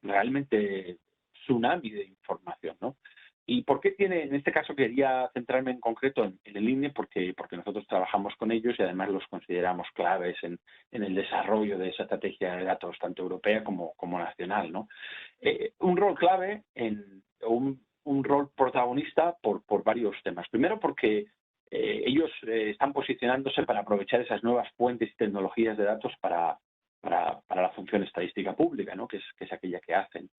realmente tsunami de información, ¿no? ¿Y por qué en este caso quería centrarme en concreto en el INE? Porque nosotros trabajamos con ellos y además los consideramos claves en el desarrollo de esa estrategia de datos, tanto europea como nacional, ¿no? Un rol clave, un rol protagonista por varios temas. Primero porque ellos están posicionándose para aprovechar esas nuevas fuentes y tecnologías de datos para la función estadística pública, ¿no? que es aquella que hacen.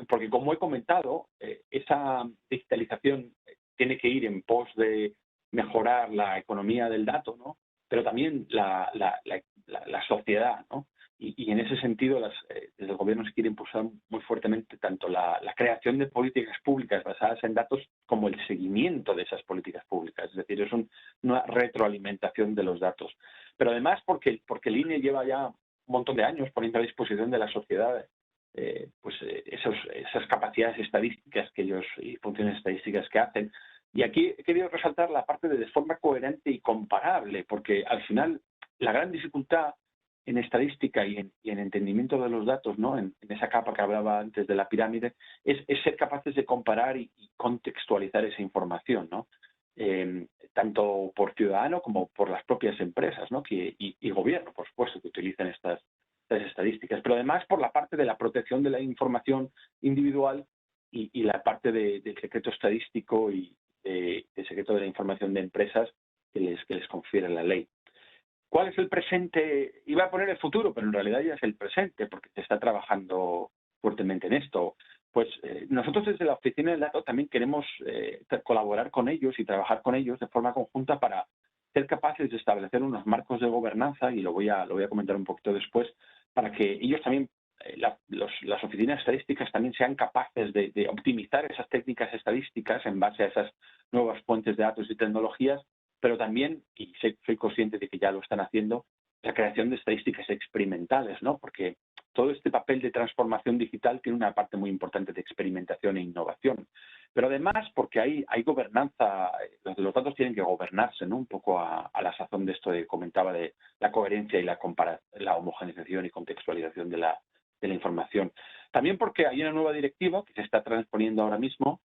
Porque, como he comentado, esa digitalización tiene que ir en pos de mejorar la economía del dato, ¿no? Pero también la sociedad, ¿no? Y en ese sentido, desde el Gobierno se quiere impulsar muy fuertemente tanto la creación de políticas públicas basadas en datos como el seguimiento de esas políticas públicas. Es decir, es una retroalimentación de los datos. Pero además porque el INE lleva ya un montón de años poniendo a disposición de la sociedad esas capacidades estadísticas que ellos y funciones estadísticas que hacen. Y aquí he querido resaltar la parte de forma coherente y comparable, porque al final la gran dificultad en estadística y en entendimiento de los datos, ¿no? En esa capa que hablaba antes de la pirámide, es ser capaces de comparar y contextualizar esa información, ¿no? Tanto por ciudadano como por las propias empresas, ¿no? y gobierno, por supuesto, que utilizan estas estadísticas, pero además por la parte de la protección de la información individual y la parte del secreto estadístico y del secreto de la información de empresas que les confiere la ley. ¿Cuál es el presente? Iba a poner el futuro, pero en realidad ya es el presente, porque se está trabajando fuertemente en esto. Pues nosotros desde la Oficina del Dato también queremos colaborar con ellos y trabajar con ellos de forma conjunta para ser capaces de establecer unos marcos de gobernanza, y lo voy a comentar un poquito después, para que ellos también, las oficinas estadísticas también sean capaces de optimizar esas técnicas estadísticas en base a esas nuevas fuentes de datos y tecnologías, pero también, y soy consciente de que ya lo están haciendo, la creación de estadísticas experimentales, ¿no? Porque todo este papel de transformación digital tiene una parte muy importante de experimentación e innovación. Pero además, porque hay gobernanza, los datos tienen que gobernarse, ¿no? Un poco a la sazón de esto que comentaba de la coherencia y la homogeneización y contextualización de la información. También porque hay una nueva directiva que se está transponiendo ahora mismo,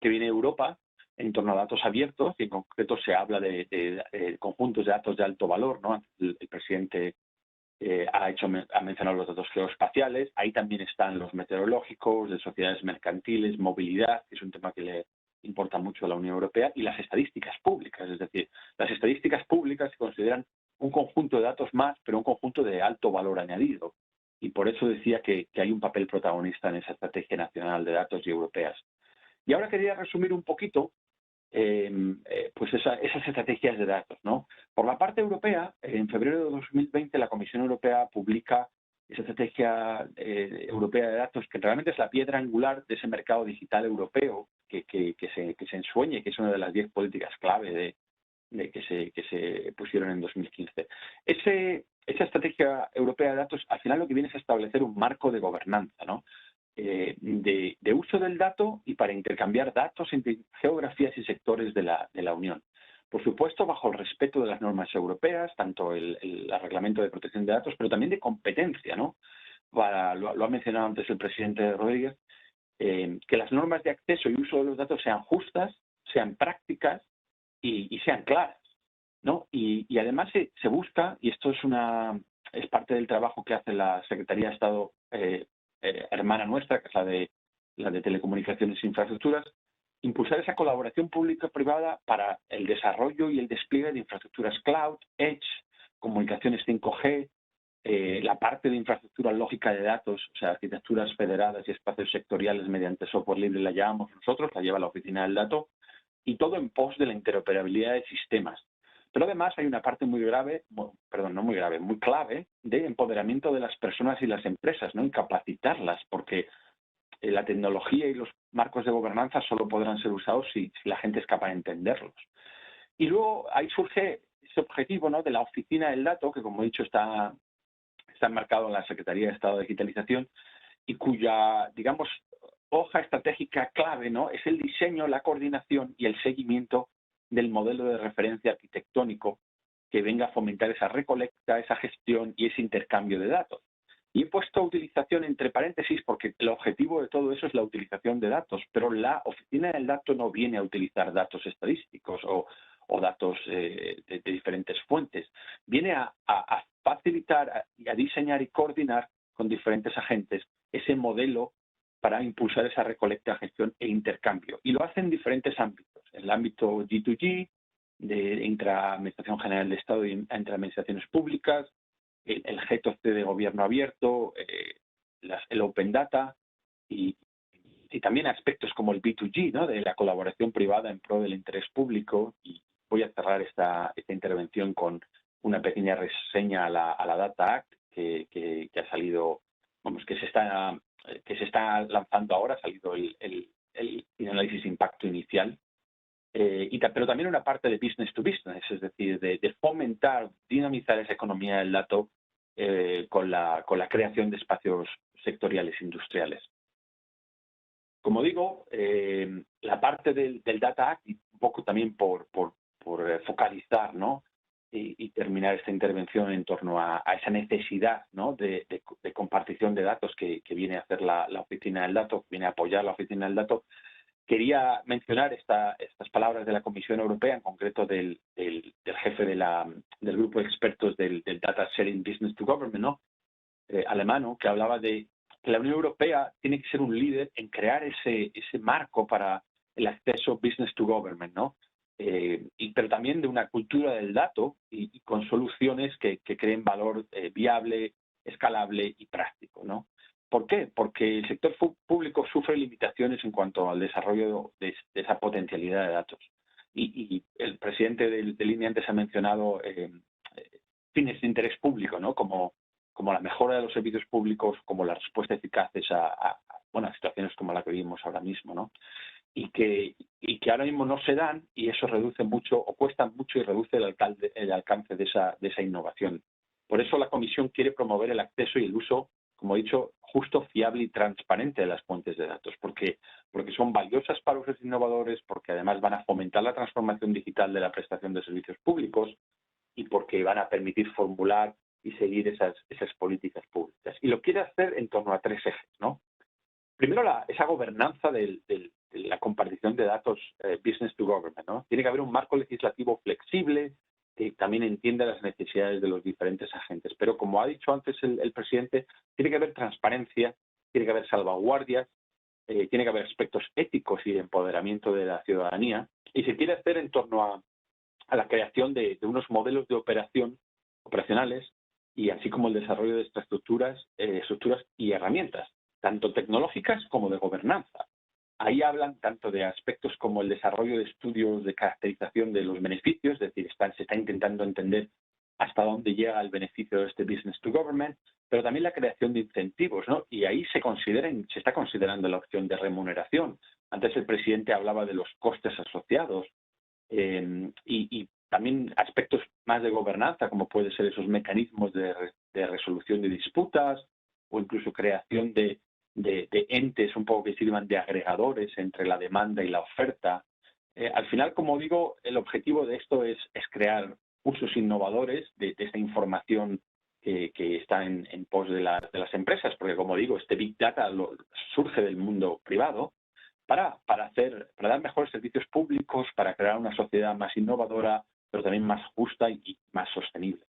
que viene de Europa, en torno a datos abiertos, y en concreto se habla de conjuntos de datos de alto valor, ¿no? El presidente ha mencionado los datos geoespaciales, ahí también están los meteorológicos, de sociedades mercantiles, movilidad, que es un tema que le importa mucho a la Unión Europea, y las estadísticas públicas. Es decir, las estadísticas públicas se consideran un conjunto de datos más, pero un conjunto de alto valor añadido. Y por eso decía que hay un papel protagonista en esa estrategia nacional de datos y europeas. Y ahora quería resumir un poquito pues esas estrategias de datos, ¿no? Por la parte europea, en febrero de 2020 la Comisión Europea publica esa estrategia europea de datos, que realmente es la piedra angular de ese mercado digital europeo que se ensueñe, que es una de las 10 políticas clave que se pusieron en 2015. Esa estrategia europea de datos al final lo que viene es establecer un marco de gobernanza, ¿no? De uso del dato y para intercambiar datos entre geografías y sectores de la Unión. Por supuesto, bajo el respeto de las normas europeas, tanto el Reglamento de Protección de Datos, pero también de competencia, ¿no? Lo ha mencionado antes el presidente Rodríguez, que las normas de acceso y uso de los datos sean justas, sean prácticas y sean claras, ¿no? Y además se busca, y esto es parte del trabajo que hace la Secretaría de Estado hermana nuestra, que es la de Telecomunicaciones e Infraestructuras, impulsar esa colaboración pública-privada para el desarrollo y el despliegue de infraestructuras cloud, edge, comunicaciones 5G, la parte de infraestructura lógica de datos, o sea, arquitecturas federadas y espacios sectoriales mediante software libre, la llamamos nosotros, la lleva la Oficina del Dato, y todo en pos de la interoperabilidad de sistemas. Pero además hay una parte muy grave, perdón, no muy grave, muy clave de empoderamiento de las personas y las empresas, ¿no? Y capacitarlas, porque la tecnología y los marcos de gobernanza solo podrán ser usados si la gente es capaz de entenderlos. Y luego ahí surge ese objetivo, ¿no?, de la oficina del dato, que como he dicho está enmarcado en la Secretaría de Estado de Digitalización y cuya, digamos, hoja estratégica clave, ¿no?, es el diseño, la coordinación y el seguimiento del modelo de referencia arquitectónico que venga a fomentar esa recolecta, esa gestión y ese intercambio de datos. Y he puesto utilización entre paréntesis porque el objetivo de todo eso es la utilización de datos, pero la oficina del dato no viene a utilizar datos estadísticos o datos de diferentes fuentes. Viene a facilitar y a diseñar y coordinar con diferentes agentes ese modelo para impulsar esa recolecta, gestión e intercambio. Y lo hace en diferentes ámbitos. En el ámbito G2G, de Administración General de Estado y entre administraciones públicas, el G2C de gobierno abierto, el Open Data y también aspectos como el B2G, ¿no?, de la colaboración privada en pro del interés público. Y voy a cerrar esta intervención con una pequeña reseña a la Data Act que ha salido, vamos, que se está lanzando ahora. Ha salido el análisis de impacto inicial. Pero también una parte de business to business, es decir, de fomentar, dinamizar esa economía del dato con la creación de espacios sectoriales industriales. Como digo, la parte del Data Act, y un poco también por focalizar, ¿no?, y terminar esta intervención en torno a esa necesidad, ¿no?, de compartición de datos que viene a hacer la Oficina del Dato, viene a apoyar la Oficina del Dato. Quería mencionar estas palabras de la Comisión Europea, en concreto del jefe del grupo de expertos del Data Sharing Business to Government, ¿no?, alemán, que hablaba de que la Unión Europea tiene que ser un líder en crear ese marco para el acceso business to government, ¿no? Pero también de una cultura del dato y con soluciones que creen valor viable, escalable y práctico, ¿no? ¿Por qué? Porque el sector público sufre limitaciones en cuanto al desarrollo de esa potencialidad de datos. Y el presidente del INE antes ha mencionado fines de interés público, ¿no?, como la mejora de los servicios públicos, como la respuesta eficaz a situaciones como la que vivimos ahora mismo, ¿no? Y que ahora mismo no se dan, y eso reduce mucho o cuesta mucho y reduce el alcance de esa innovación. Por eso la Comisión quiere promover el acceso y el uso, como he dicho, justo, fiable y transparente de las fuentes de datos, porque son valiosas para usos innovadores, porque además van a fomentar la transformación digital de la prestación de servicios públicos y porque van a permitir formular y seguir esas políticas públicas. Y lo quiere hacer en torno a tres ejes, ¿no? Primero, esa gobernanza de la compartición de datos business to government, ¿no? Tiene que haber un marco legislativo flexible que también entienda las necesidades de los diferentes agentes. Pero, como ha dicho antes el presidente, tiene que haber transparencia, tiene que haber salvaguardias, tiene que haber aspectos éticos y de empoderamiento de la ciudadanía. Y se quiere hacer en torno a la creación de unos modelos de operacionales y así como el desarrollo de estas estructuras y herramientas, tanto tecnológicas como de gobernanza. Ahí hablan tanto de aspectos como el desarrollo de estudios de caracterización de los beneficios, es decir, se está intentando entender hasta dónde llega el beneficio de este business to government, pero también la creación de incentivos, ¿no? Y ahí se está considerando la opción de remuneración. Antes el presidente hablaba de los costes asociados y también aspectos más de gobernanza, como pueden ser esos mecanismos de resolución de disputas o incluso creación de entes un poco que sirvan de agregadores entre la demanda y la oferta. Al final, como digo, el objetivo de esto es crear usos innovadores de esta información que está en pos de las empresas, porque, como digo, este Big Data surge del mundo privado para dar mejores servicios públicos, para crear una sociedad más innovadora, pero también más justa y más sostenible.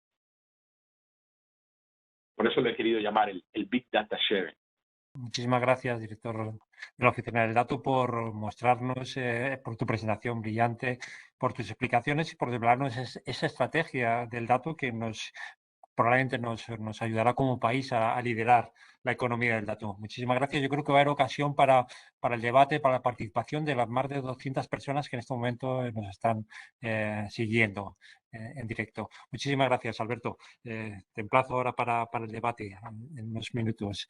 Por eso le he querido llamar el Big Data Sharing. Muchísimas gracias, director de la Oficina del Dato, por mostrarnos, por tu presentación brillante, por tus explicaciones y por desvelarnos esa estrategia del dato que nos probablemente nos ayudará como país a liderar la economía del dato. Muchísimas gracias. Yo creo que va a haber ocasión para el debate, para la participación de las más de 200 personas que en este momento nos están siguiendo en directo. Muchísimas gracias, Alberto. Te emplazo ahora para el debate en unos minutos.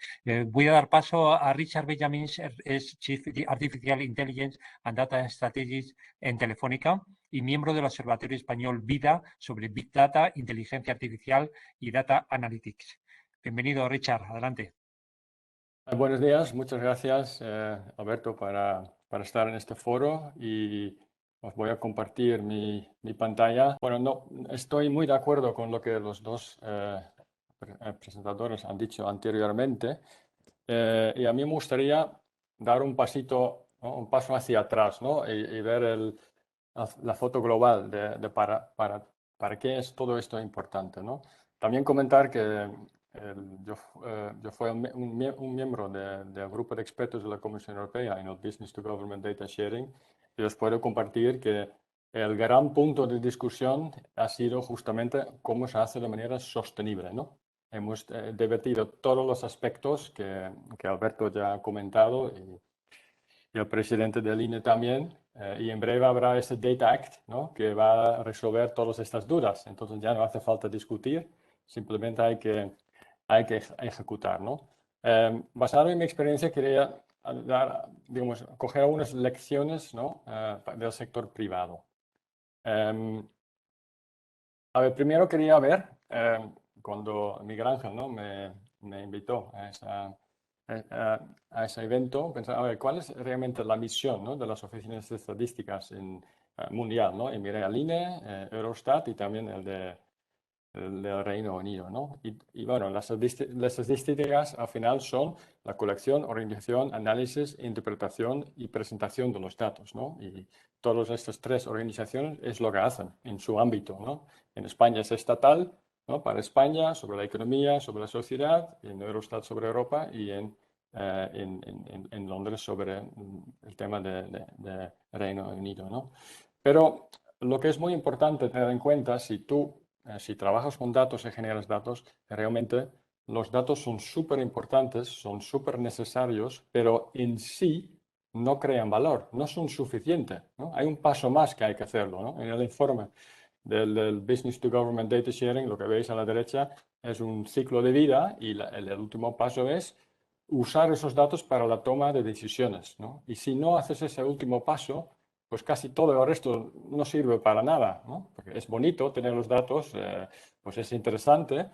Voy a dar paso a Richard Benjamin, es Chief Artificial Intelligence and Data Strategies en Telefónica y miembro del Observatorio Español VIDA sobre Big Data, Inteligencia Artificial y Data Analytics. Bienvenido, Richard. Adelante. Buenos días, muchas gracias, Alberto, para estar en este foro y os voy a compartir mi pantalla. Bueno, no, estoy muy de acuerdo con lo que los dos presentadores han dicho anteriormente y a mí me gustaría dar un pasito, ¿no? Un paso hacia atrás, ¿no? y ver la foto global de para qué es todo esto importante, ¿no? También comentar que yo fui un miembro del grupo de expertos de la Comisión Europea en el Business to Government Data Sharing y os puedo compartir que el gran punto de discusión ha sido justamente cómo se hace de manera sostenible, ¿no? Hemos debatido todos los aspectos que Alberto ya ha comentado y el presidente del INE también, y en breve habrá este Data Act, ¿no? Que va a resolver todas estas dudas. Entonces ya no hace falta discutir, simplemente hay que ejecutar, ¿no? Basado en mi experiencia, quería dar, digamos, coger algunas lecciones, ¿no? Del sector privado. A ver, primero quería ver, cuando Miguel Ángel, ¿no? me invitó a ese evento, pensar, a ver, ¿cuál es realmente la misión, ¿no? de las oficinas de estadísticas mundial, ¿no? Y miré al INE, Eurostat y también el del Reino Unido, ¿no? Y bueno, las estadísticas al final son la colección, organización, análisis, interpretación y presentación de los datos, ¿no? Y todas estas tres organizaciones es lo que hacen en su ámbito, ¿no? En España es estatal, ¿no? Para España, sobre la economía, sobre la sociedad, en Eurostat sobre Europa y en Londres sobre el tema de Reino Unido, ¿no? Pero lo que es muy importante tener en cuenta, si trabajas con datos y generas datos, realmente los datos son súper importantes, son súper necesarios, pero en sí no crean valor, no son suficientes, ¿no? Hay un paso más que hay que hacerlo, ¿no? En el informe del Business to Government Data Sharing, lo que veis a la derecha es un ciclo de vida y el último paso es usar esos datos para la toma de decisiones, ¿no? Y si no haces ese último paso, pues casi todo el resto no sirve para nada, ¿no? Porque es bonito tener los datos, pues es interesante,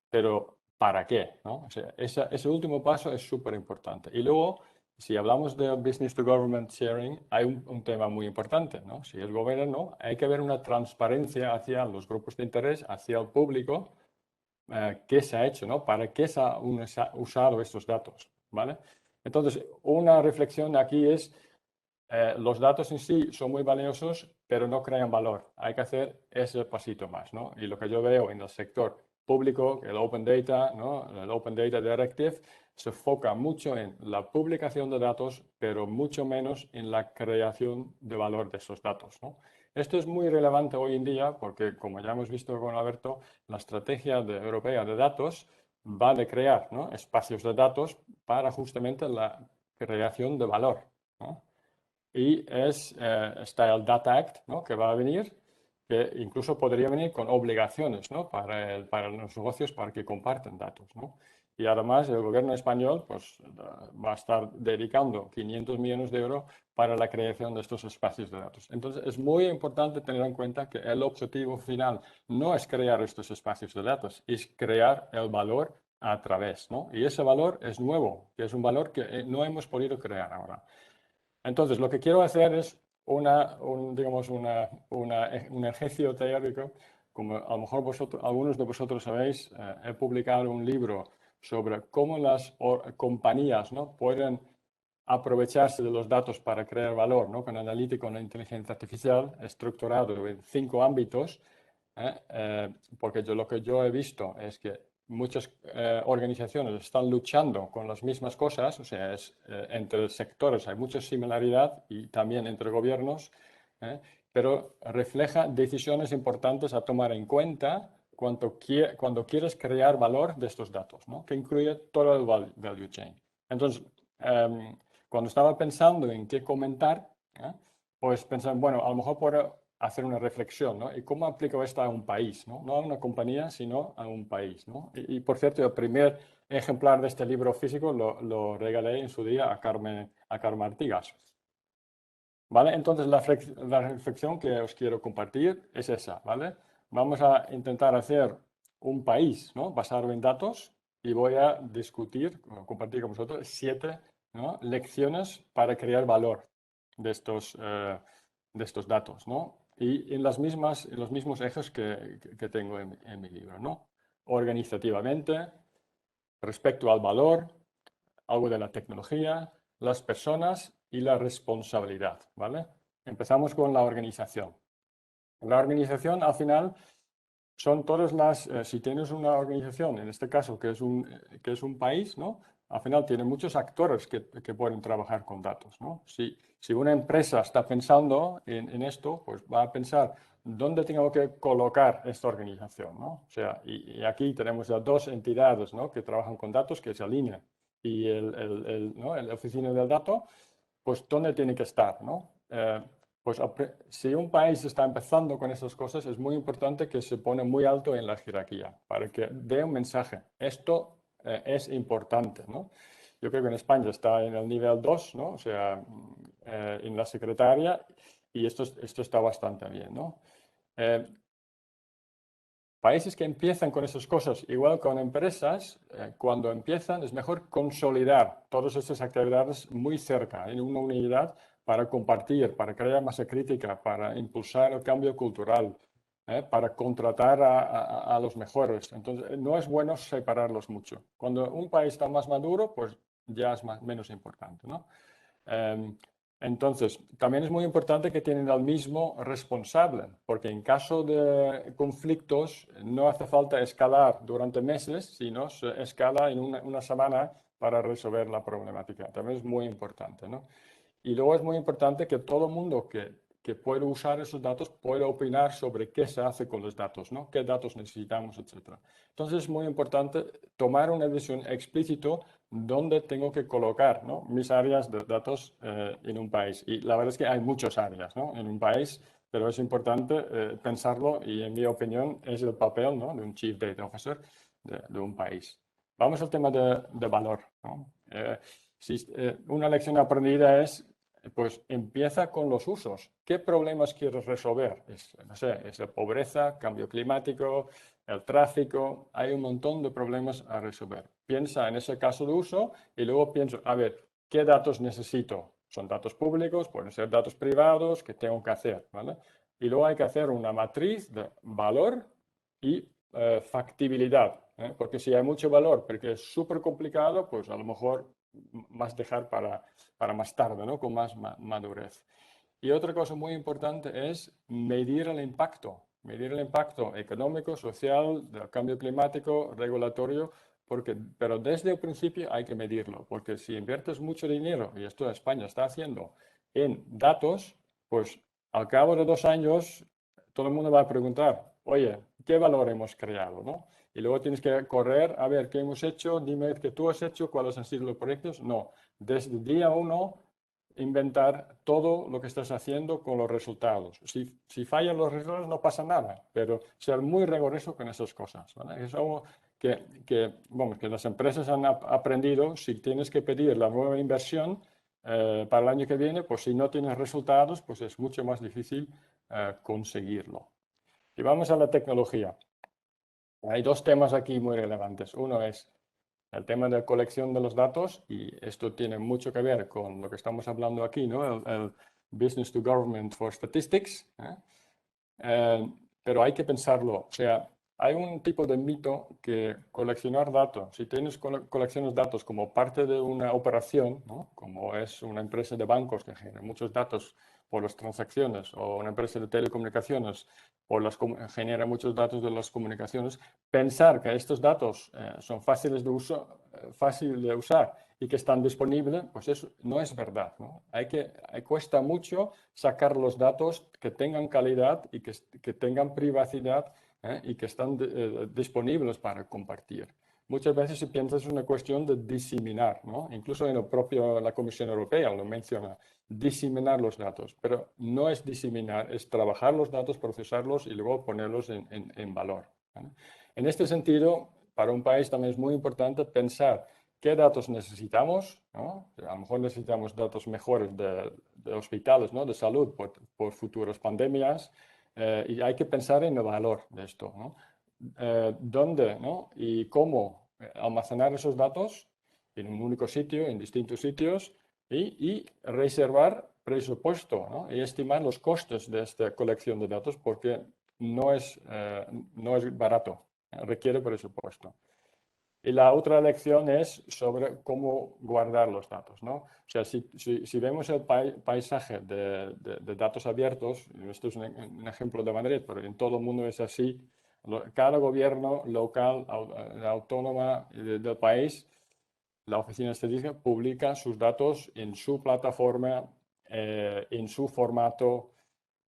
pero ¿para qué? ¿no? O sea, ese último paso es súper importante. Y luego, si hablamos de Business to Government Sharing, hay un tema muy importante, ¿no? Si el gobierno, hay que ver una transparencia hacia los grupos de interés, hacia el público, qué se ha hecho, ¿no? ¿Para qué se ha usado estos datos? ¿Vale? Entonces, una reflexión aquí es, los datos en sí son muy valiosos, pero no crean valor. Hay que hacer ese pasito más, ¿no? Y lo que yo veo en el sector público, el Open Data, ¿no? El Open Data Directive, se enfoca mucho en la publicación de datos, pero mucho menos en la creación de valor de esos datos, ¿no? Esto es muy relevante hoy en día porque, como ya hemos visto con Alberto, la estrategia europea de datos va de crear, ¿no? espacios de datos para justamente la creación de valor, ¿no? Y está el Data Act, ¿no? que va a venir, que incluso podría venir con obligaciones, ¿no? para los negocios para que compartan datos, ¿no? Y además el gobierno español pues, va a estar dedicando 500 millones de euros para la creación de estos espacios de datos. Entonces es muy importante tener en cuenta que el objetivo final no es crear estos espacios de datos, es crear el valor a través, ¿no? Y ese valor es nuevo, que es un valor que no hemos podido crear ahora. Entonces, lo que quiero hacer es digamos un ejercicio teórico. Como a lo mejor algunos de vosotros sabéis, he publicado un libro sobre cómo las compañías, ¿no? pueden aprovecharse de los datos para crear valor, ¿no? con analítica, con la inteligencia artificial, estructurado en 5 ámbitos, porque lo que yo he visto es que muchas organizaciones están luchando con las mismas cosas, o sea, entre sectores hay mucha similaridad y también entre gobiernos, pero refleja decisiones importantes a tomar en cuenta cuando quieres crear valor de estos datos, ¿no? Que incluye todo el value chain. Entonces, cuando estaba pensando en qué comentar, pues pensé, bueno, a lo mejor puedo hacer una reflexión, ¿no? ¿Y cómo aplico esto a un país, ¿no? No a una compañía, sino a un país, ¿no? Y por cierto, el primer ejemplar de este libro físico lo regalé en su día a Carmen Artigas. ¿Vale? Entonces, la reflexión que os quiero compartir es esa, ¿vale? Vamos a intentar hacer un país, ¿no? Basado en datos, y voy a compartir con vosotros 7, ¿no? lecciones para crear valor de estos datos, ¿no? Y en los mismos ejes que tengo en mi libro, ¿no? Organizativamente, respecto al valor, algo de la tecnología, las personas y la responsabilidad, ¿vale? Empezamos con la organización. La organización, al final, son todas si tienes una organización, en este caso, que es un país, ¿no? Al final tiene muchos actores que pueden trabajar con datos, ¿no? Si una empresa está pensando en esto, pues va a pensar dónde tengo que colocar esta organización, ¿no? O sea, y aquí tenemos ya 2 entidades, ¿no? que trabajan con datos, que es el INE y la oficina del dato, pues dónde tiene que estar, ¿no? Pues si un país está empezando con esas cosas, es muy importante que se pone muy alto en la jerarquía para que dé un mensaje. Esto es importante, ¿no? Yo creo que en España está en el nivel 2, ¿no? O sea, en la secretaria, y esto está bastante bien, ¿no? Países que empiezan con esas cosas, igual con empresas, cuando empiezan es mejor consolidar todas estas actividades muy cerca, en una unidad, para compartir, para crear masa crítica, para impulsar el cambio cultural, para contratar a los mejores. Entonces, no es bueno separarlos mucho. Cuando un país está más maduro, pues ya es menos importante, ¿no? Entonces, también es muy importante que tienen al mismo responsable, porque en caso de conflictos no hace falta escalar durante meses, sino se escala en una semana para resolver la problemática. También es muy importante, ¿no? Y luego es muy importante que todo el mundo que puede usar esos datos pueda opinar sobre qué se hace con los datos, ¿no? Qué datos necesitamos, etc. Entonces es muy importante tomar una decisión explícita dónde tengo que colocar, ¿no? mis áreas de datos en un país. Y la verdad es que hay muchas áreas, ¿no? en un país, pero es importante pensarlo y en mi opinión es el papel, ¿no? de un Chief Data Officer de un país. Vamos al tema de valor, ¿no? Una lección aprendida es, pues empieza con los usos. ¿Qué problemas quieres resolver? No sé, es la pobreza, cambio climático, el tráfico. Hay un montón de problemas a resolver. Piensa en ese caso de uso y luego piensa, a ver, ¿qué datos necesito? ¿Son datos públicos? ¿Pueden ser datos privados? ¿Qué tengo que hacer? ¿Vale? Y luego hay que hacer una matriz de valor y factibilidad. Porque si hay mucho valor, porque es súper complicado, pues a lo mejor más dejar para más tarde, ¿no? Con más madurez. Y otra cosa muy importante es medir el impacto económico, social, del cambio climático, regulatorio, pero desde el principio hay que medirlo, porque si inviertes mucho dinero, y esto España está haciendo, en datos, pues al cabo de 2 años todo el mundo va a preguntar, oye, ¿qué valor hemos creado? ¿no? Y luego tienes que correr a ver qué hemos hecho, dime qué tú has hecho, cuáles han sido los proyectos. No, desde el día 1 inventar todo lo que estás haciendo con los resultados. Si fallan los resultados no pasa nada, pero ser muy riguroso con esas cosas. ¿vale? Es algo que las empresas han aprendido. Si tienes que pedir la nueva inversión para el año que viene, pues si no tienes resultados, pues es mucho más difícil conseguirlo. Y vamos a la tecnología. Hay 2 temas aquí muy relevantes. Uno es el tema de colección de los datos, y esto tiene mucho que ver con lo que estamos hablando aquí, ¿no? el Business to Government for Statistics. Pero hay que pensarlo. O sea, hay un tipo de mito que coleccionar datos, si tienes colecciones de datos como parte de una operación, ¿no? Como es una empresa de bancos que genera muchos datos por las transacciones, o una empresa de telecomunicaciones genera muchos datos de las comunicaciones, pensar que estos datos son fáciles de usar y que están disponibles, pues eso no es verdad. ¿no? Cuesta mucho sacar los datos que tengan calidad y que tengan privacidad y que están disponibles para compartir. Muchas veces se piensa que es una cuestión de diseminar, ¿no? Incluso en la Comisión Europea lo menciona, diseminar los datos, pero no es diseminar, es trabajar los datos, procesarlos y luego ponerlos en valor, ¿vale? En este sentido, para un país también es muy importante pensar qué datos necesitamos, ¿no? A lo mejor necesitamos datos mejores de hospitales, ¿no? De salud por futuras pandemias, y hay que pensar en el valor de esto, ¿no? Dónde, ¿no? Y cómo almacenar esos datos en un único sitio, en distintos sitios, y reservar presupuesto, ¿no? Y estimar los costes de esta colección de datos porque no es barato, requiere presupuesto. Y la otra lección es sobre cómo guardar los datos, ¿no? O sea, si vemos el paisaje de datos abiertos, esto es un ejemplo de Madrid, pero en todo el mundo es así, cada gobierno local, autónoma del país, la Oficina Estadística publica sus datos en su plataforma, en su formato.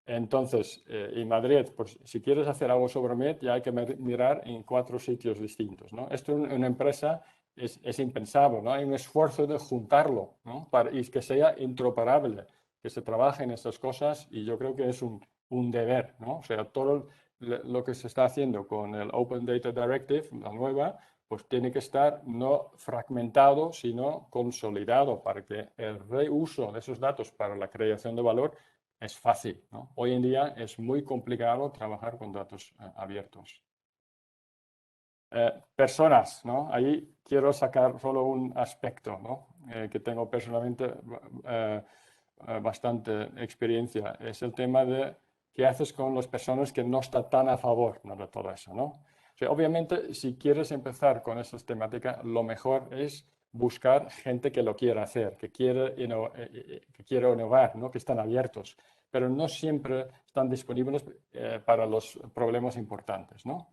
Entonces, en Madrid, pues si quieres hacer algo sobre Med, ya hay que mirar en 4 sitios distintos, ¿no? Esto en una empresa es impensable, ¿no? Hay un esfuerzo de juntarlo, ¿no? Y que sea interoperable, que se trabaje en estas cosas y yo creo que es un deber, ¿no? O sea, todo lo que se está haciendo con el Open Data Directive, la nueva, pues tiene que estar no fragmentado, sino consolidado para que el reuso de esos datos para la creación de valor es fácil, ¿no? Hoy en día es muy complicado trabajar con datos abiertos. Personas, ¿no? Ahí quiero sacar solo un aspecto, ¿no? Que tengo personalmente bastante experiencia. Es el tema de qué haces con las personas que no están tan a favor, ¿no? De todo eso, ¿no? O sea, obviamente, si quieres empezar con esas temáticas, lo mejor es buscar gente que lo quiera hacer, que quiere innovar, ¿no? Que están abiertos, pero no siempre están disponibles para los problemas importantes, ¿no?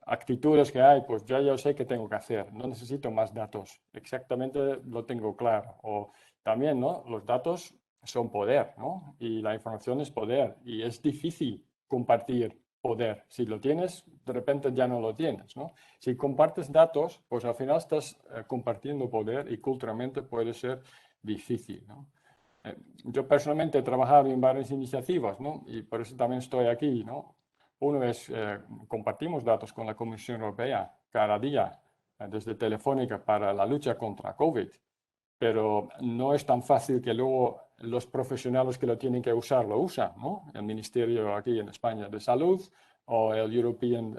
Actitudes que hay, pues ya yo sé qué tengo que hacer, no necesito más datos, exactamente lo tengo claro. O también, ¿no? Los datos son poder, ¿no? Y la información es poder y es difícil compartir poder. Si lo tienes, de repente ya no lo tienes, ¿no? Si compartes datos, pues al final estás compartiendo poder y culturalmente puede ser difícil, ¿no? Yo personalmente he trabajado en varias iniciativas, ¿no? Y por eso también estoy aquí, ¿no? Uno es, compartimos datos con la Comisión Europea cada día, desde Telefónica para la lucha contra COVID, pero no es tan fácil que luego los profesionales que lo tienen que usar lo usan, ¿no? El Ministerio aquí en España de Salud o el European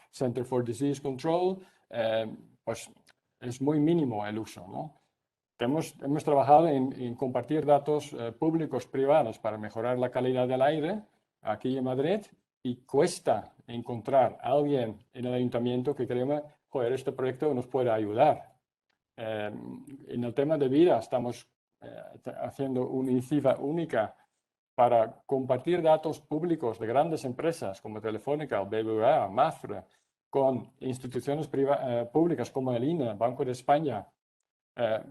Center for Disease Control, pues es muy mínimo el uso, ¿no? Hemos trabajado en compartir datos públicos privados para mejorar la calidad del aire aquí en Madrid y cuesta encontrar a alguien en el ayuntamiento que crea, joder, este proyecto nos puede ayudar. En el tema de vida estamos haciendo una iniciativa única para compartir datos públicos de grandes empresas como Telefónica, BBVA, Mafre, con instituciones públicas como el INE, Banco de España.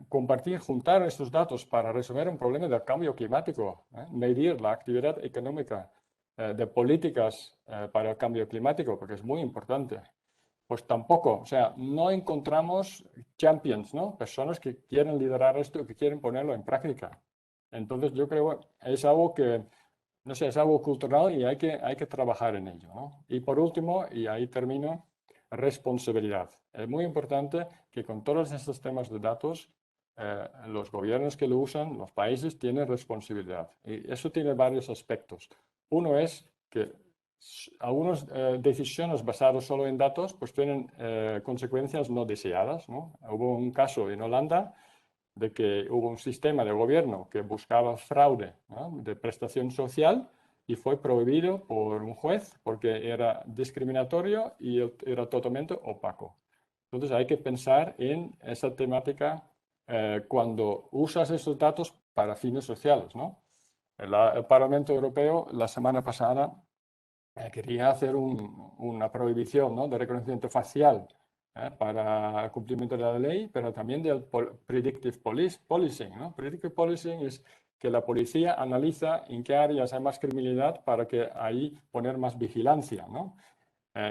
Compartir, juntar estos datos para resolver un problema del cambio climático, medir la actividad económica de políticas para el cambio climático, porque es muy importante. Pues tampoco, o sea, no encontramos champions, ¿no? Personas que quieren liderar esto, que quieren ponerlo en práctica. Entonces yo creo que es algo que, no sé, es algo cultural y hay que trabajar en ello, ¿no? Y por último, y ahí termino, responsabilidad. Es muy importante que con todos estos temas de datos, los gobiernos que lo usan, los países, tienen responsabilidad. Y eso tiene varios aspectos. Uno es que algunas decisiones basadas solo en datos pues tienen consecuencias no deseadas, ¿no? Hubo un caso en Holanda de que hubo un sistema de gobierno que buscaba fraude, ¿no? De prestación social y fue prohibido por un juez porque era discriminatorio y era totalmente opaco. Entonces hay que pensar en esa temática cuando usas esos datos para fines sociales, ¿no? El Parlamento Europeo la semana pasada quería hacer una prohibición, ¿no? De reconocimiento facial para cumplimiento de la ley, pero también del predictive policing, ¿no? Predictive policing es que la policía analiza en qué áreas hay más criminalidad para que ahí poner más vigilancia, ¿no?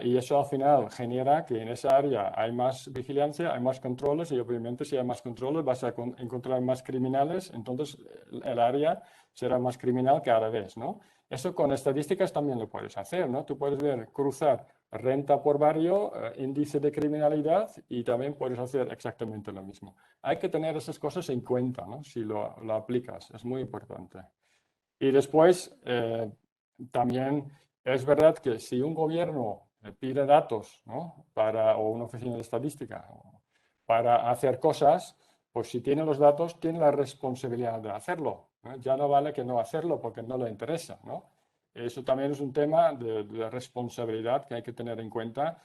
Y eso al final genera que en esa área hay más vigilancia, hay más controles y obviamente si hay más controles vas a encontrar más criminales, entonces el área será más criminal cada vez, ¿no? Eso con estadísticas también lo puedes hacer, ¿no? Tú puedes ver, cruzar renta por barrio, índice de criminalidad y también puedes hacer exactamente lo mismo. Hay que tener esas cosas en cuenta, ¿no? Si lo aplicas, es muy importante. Y después, también es verdad que si un gobierno pide datos, ¿no? O una oficina de estadística para hacer cosas, pues si tiene los datos, tiene la responsabilidad de hacerlo, ¿no? Ya no vale que no hacerlo porque no le interesa, ¿no? Eso también es un tema de responsabilidad que hay que tener en cuenta.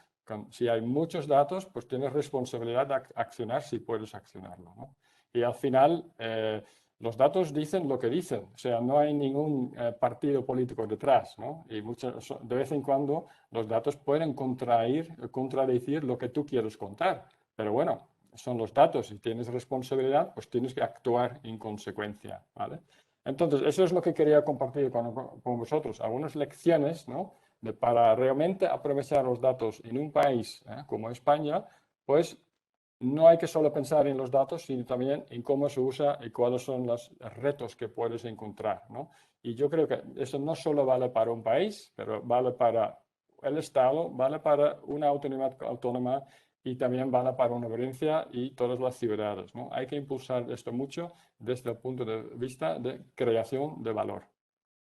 Si hay muchos datos, pues tienes responsabilidad de accionar si puedes accionarlo, ¿no? Y al final, los datos dicen lo que dicen, o sea, no hay ningún partido político detrás, ¿no? Y de vez en cuando los datos pueden contradecir lo que tú quieres contar, pero bueno, son los datos y tienes responsabilidad, pues tienes que actuar en consecuencia, ¿vale? Entonces, eso es lo que quería compartir con vosotros, algunas lecciones, ¿no? Para realmente aprovechar los datos en un país como España, pues no hay que solo pensar en los datos, sino también en cómo se usa y cuáles son los retos que puedes encontrar, ¿no? Y yo creo que eso no solo vale para un país, pero vale para el Estado, vale para una autonomía autónoma y también vale para una provincia y todas las ciudades, ¿no? Hay que impulsar esto mucho desde el punto de vista de creación de valor.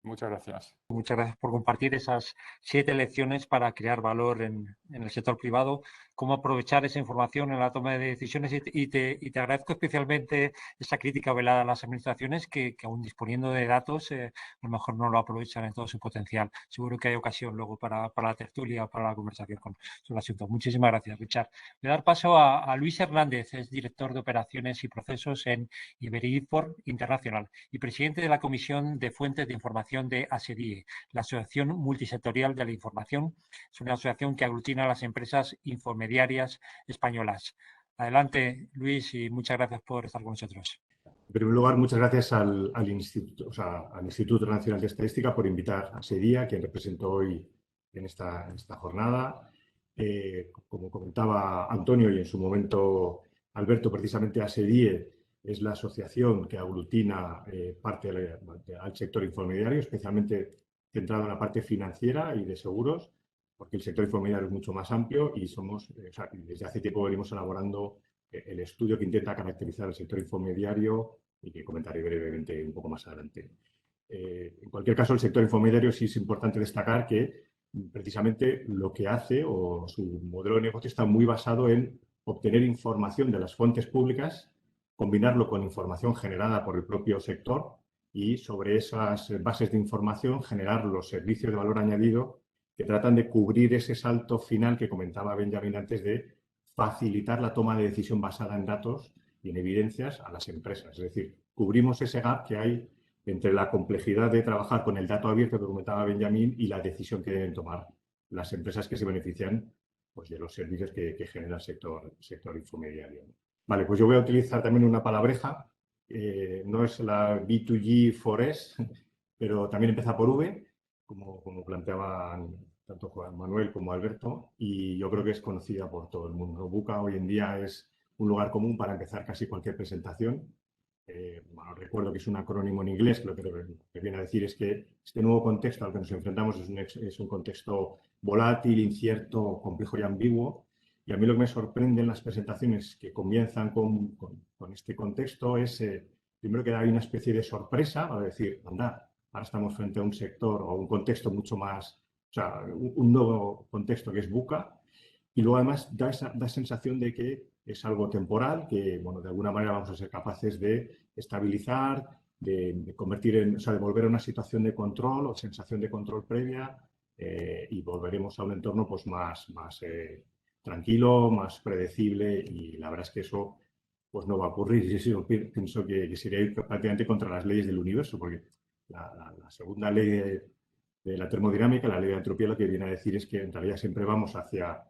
Muchas gracias. Muchas gracias por compartir esas 7 lecciones para crear valor en el sector privado, cómo aprovechar esa información en la toma de decisiones y te agradezco especialmente esa crítica velada a las administraciones que aún disponiendo de datos a lo mejor no lo aprovechan en todo su potencial. Seguro que hay ocasión luego para la tertulia, para la conversación sobre el asunto. Muchísimas gracias, Richard. Voy a dar paso a Luis Hernández, es director de operaciones y procesos en Iberifor Internacional y presidente de la Comisión de Fuentes de Información de ASEDIE, la Asociación Multisectorial de la Información. Es una asociación que aglutina a las empresas infomediarias españolas. Adelante, Luis, y muchas gracias por estar con nosotros. En primer lugar, muchas gracias al Instituto Nacional de Estadística por invitar a SEDIE, quien represento hoy en esta jornada. Como comentaba Antonio y en su momento Alberto, precisamente ASEDIE es la asociación que aglutina parte al sector infomediario, especialmente centrado en la parte financiera y de seguros, porque el sector infomediario es mucho más amplio y desde hace tiempo venimos elaborando el estudio que intenta caracterizar el sector infomediario y que comentaré brevemente un poco más adelante. En cualquier caso, el sector infomediario sí es importante destacar que precisamente lo que hace o su modelo de negocio está muy basado en obtener información de las fuentes públicas, combinarlo con información generada por el propio sector y sobre esas bases de información generar los servicios de valor añadido que tratan de cubrir ese salto final que comentaba Benjamín antes de facilitar la toma de decisión basada en datos y en evidencias a las empresas. Es decir, cubrimos ese gap que hay entre la complejidad de trabajar con el dato abierto que comentaba Benjamín y la decisión que deben tomar las empresas que se benefician pues, de los servicios que genera el sector infomediario. Vale, pues yo voy a utilizar también una palabreja. No es la B2G Forest, pero también empieza por V, como planteaban tanto Juan Manuel como Alberto, y yo creo que es conocida por todo el mundo. VUCA hoy en día es un lugar común para empezar casi cualquier presentación. Bueno, recuerdo que es un acrónimo en inglés, que lo que viene a decir es que este nuevo contexto al que nos enfrentamos es un contexto volátil, incierto, complejo y ambiguo. Y a mí lo que me sorprende en las presentaciones que comienzan con este contexto es, primero, que hay una especie de sorpresa, para decir, anda, ahora estamos frente a un sector o un contexto mucho más, o sea, un nuevo contexto que es VUCA, y luego además da sensación de que es algo temporal, que bueno, de alguna manera vamos a ser capaces de estabilizar, de convertir o sea, de volver a una situación de control o sensación de control previa y volveremos a un entorno pues más tranquilo, más predecible y la verdad es que eso pues no va a ocurrir. Y yo pienso que sería ir prácticamente contra las leyes del universo, porque la segunda ley de la termodinámica, la ley de entropía, lo que viene a decir es que en realidad siempre vamos hacia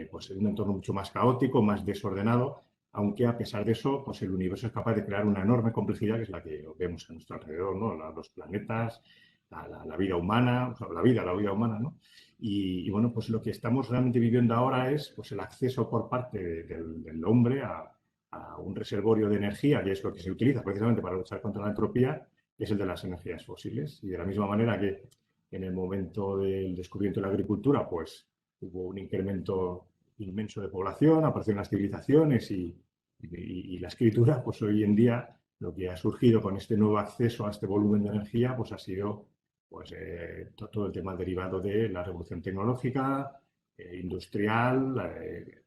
pues un entorno mucho más caótico, más desordenado, aunque a pesar de eso, pues el universo es capaz de crear una enorme complejidad, que es la que vemos a nuestro alrededor, ¿no? Los planetas, la vida humana, o sea, la vida humana, ¿no? Y bueno, pues lo que estamos realmente viviendo ahora es pues, el acceso por parte del hombre a un reservorio de energía, que es lo que se utiliza precisamente para luchar contra la entropía, que es el de las energías fósiles. Y de la misma manera que en el momento del descubrimiento de la agricultura, pues hubo un incremento inmenso de población, aparecieron las civilizaciones y la escritura, pues hoy en día lo que ha surgido con este nuevo acceso a este volumen de energía, pues ha sido pues, todo el tema derivado de la revolución tecnológica, industrial,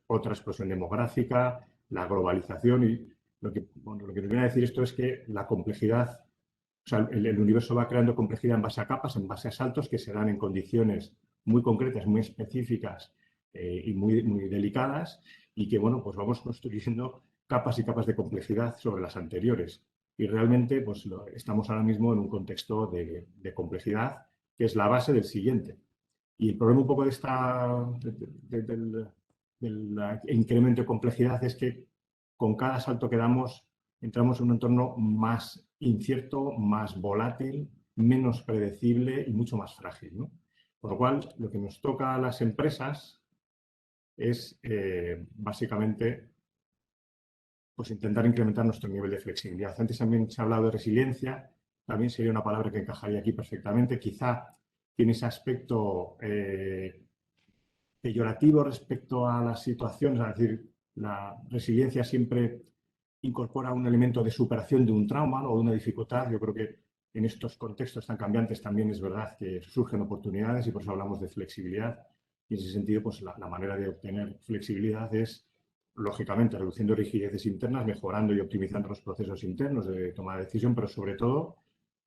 otra explosión demográfica, la globalización. Y lo que nos viene a decir esto es que la complejidad, o sea, el universo va creando complejidad en base a capas, en base a saltos que se dan en condiciones muy concretas, muy específicas y muy delicadas, y que, bueno, pues vamos construyendo capas y capas de complejidad sobre las anteriores. Y realmente, pues estamos ahora mismo en un contexto de complejidad que es la base del siguiente. Y el problema un poco del incremento de complejidad es que con cada salto que damos entramos en un entorno más incierto, más volátil, menos predecible y mucho más frágil, ¿no? Por lo cual, lo que nos toca a las empresas es básicamente pues, intentar incrementar nuestro nivel de flexibilidad. Antes también se ha hablado de resiliencia, también sería una palabra que encajaría aquí perfectamente. Quizá tiene ese aspecto peyorativo respecto a las situaciones, es decir, la resiliencia siempre incorpora un elemento de superación de un trauma, ¿no? O de una dificultad. Yo creo que en estos contextos tan cambiantes también es verdad que surgen oportunidades y por eso hablamos de flexibilidad. Y en ese sentido, pues la manera de obtener flexibilidad es, lógicamente, reduciendo rigideces internas, mejorando y optimizando los procesos internos de toma de decisión, pero sobre todo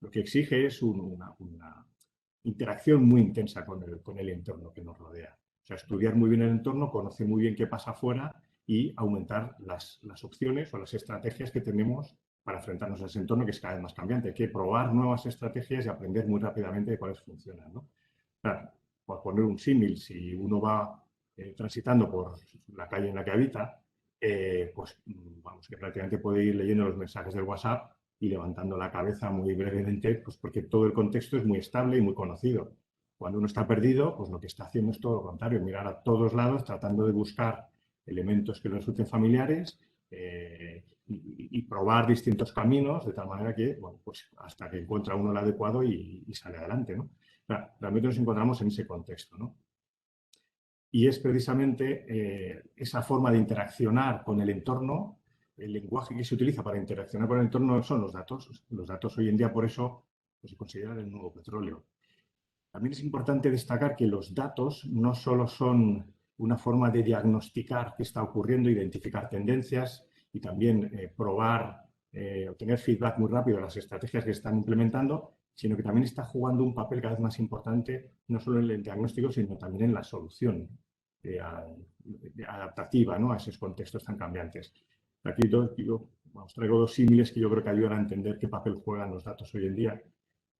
lo que exige es una interacción muy intensa con el entorno que nos rodea. O sea, estudiar muy bien el entorno, conocer muy bien qué pasa afuera y aumentar las opciones o las estrategias que tenemos para enfrentarnos a ese entorno que es cada vez más cambiante. Hay que probar nuevas estrategias y aprender muy rápidamente de cuáles funcionan, ¿no? Claro, por poner un símil, si uno va transitando por la calle en la que habita, pues vamos, que prácticamente puede ir leyendo los mensajes del WhatsApp y levantando la cabeza muy brevemente, pues porque todo el contexto es muy estable y muy conocido. Cuando uno está perdido, pues lo que está haciendo es todo lo contrario, mirar a todos lados tratando de buscar elementos que le resulten familiares y probar distintos caminos de tal manera que, bueno, pues hasta que encuentra uno el adecuado y sale adelante, ¿no? Claro, realmente nos encontramos en ese contexto, ¿no? Y es precisamente esa forma de interaccionar con el entorno, el lenguaje que se utiliza para interaccionar con el entorno son los datos. Los datos hoy en día, por eso, pues, se consideran el nuevo petróleo. También es importante destacar que los datos no solo son una forma de diagnosticar qué está ocurriendo, identificar tendencias y también probar, obtener feedback muy rápido de las estrategias que están implementando, sino que también está jugando un papel cada vez más importante, no solo en el diagnóstico, sino también en la solución adaptativa, ¿no?, a esos contextos tan cambiantes. Aquí os traigo dos símiles que yo creo que ayudan a entender qué papel juegan los datos hoy en día.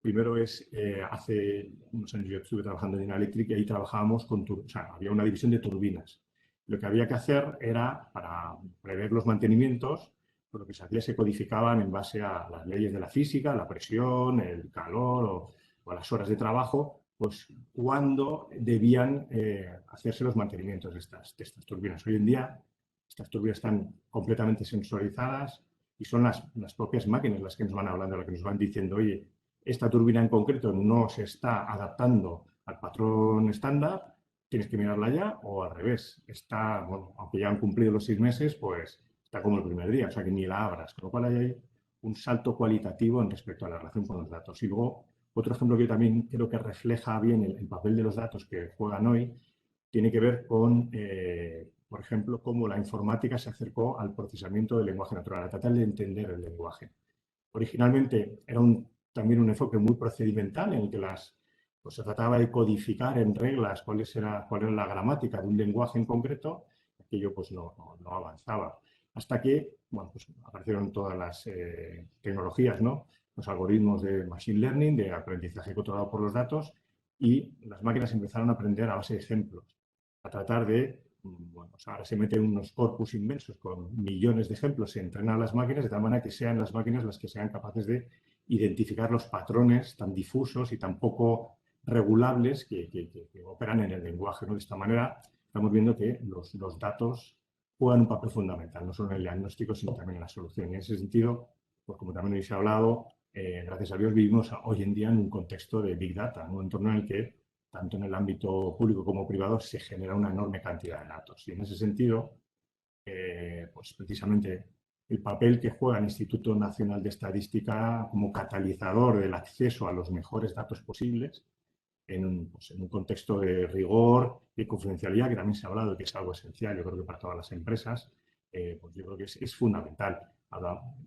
Primero es, hace unos años yo estuve trabajando en General Electric y ahí trabajábamos con, o sea, había una división de turbinas. Lo que había que hacer era, para prever los mantenimientos, pues lo que se hacía se codificaban en base a las leyes de la física, la presión, el calor o las horas de trabajo, pues cuándo debían hacerse los mantenimientos de estas turbinas. Hoy en día estas turbinas están completamente sensorizadas y son las propias máquinas las que nos van hablando, las que nos van diciendo, oye, esta turbina en concreto no se está adaptando al patrón estándar, tienes que mirarla ya, o al revés, está, bueno, aunque ya han cumplido los 6 meses, pues está como el primer día, o sea que ni la abras, con lo cual hay ahí un salto cualitativo en respecto a la relación con los datos. Y luego, otro ejemplo que yo también creo que refleja bien el papel de los datos que juegan hoy, tiene que ver con, por ejemplo, cómo la informática se acercó al procesamiento del lenguaje natural, a tratar de entender el lenguaje. Originalmente era también un enfoque muy procedimental en el que pues se trataba de codificar en reglas cuál era la gramática de un lenguaje en concreto, aquello pues no avanzaba. Hasta que, bueno, pues aparecieron todas las tecnologías, ¿no?, los algoritmos de machine learning, de aprendizaje controlado por los datos, y las máquinas empezaron a aprender a base de ejemplos, a tratar de bueno, pues ahora se meten unos corpus inmensos con millones de ejemplos, se entrenan las máquinas de tal manera que sean las máquinas las que sean capaces de identificar los patrones tan difusos y tan poco regulables que operan en el lenguaje, ¿no? De esta manera estamos viendo que los datos juegan un papel fundamental, no solo en el diagnóstico, sino también en la solución. En ese sentido, pues como también habéis hablado, gracias a Dios vivimos hoy en día en un contexto de Big Data, un entorno en el que, tanto en el ámbito público como privado, se genera una enorme cantidad de datos. Y en ese sentido, pues precisamente el papel que juega el Instituto Nacional de Estadística como catalizador del acceso a los mejores datos posibles, en un contexto de rigor y confidencialidad, que también se ha hablado y que es algo esencial, yo creo que para todas las empresas, pues yo creo que es fundamental.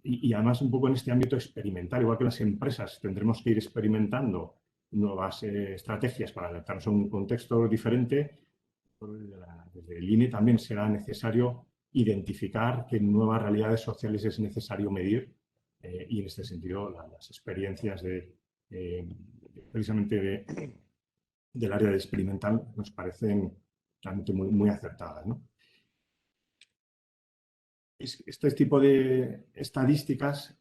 Y además un poco en este ámbito experimental, igual que las empresas tendremos que ir experimentando nuevas estrategias para adaptarnos a un contexto diferente, desde el INE también será necesario identificar qué nuevas realidades sociales es necesario medir y en este sentido las experiencias precisamente del área de experimental nos parecen realmente muy acertadas, ¿no? Este tipo de estadísticas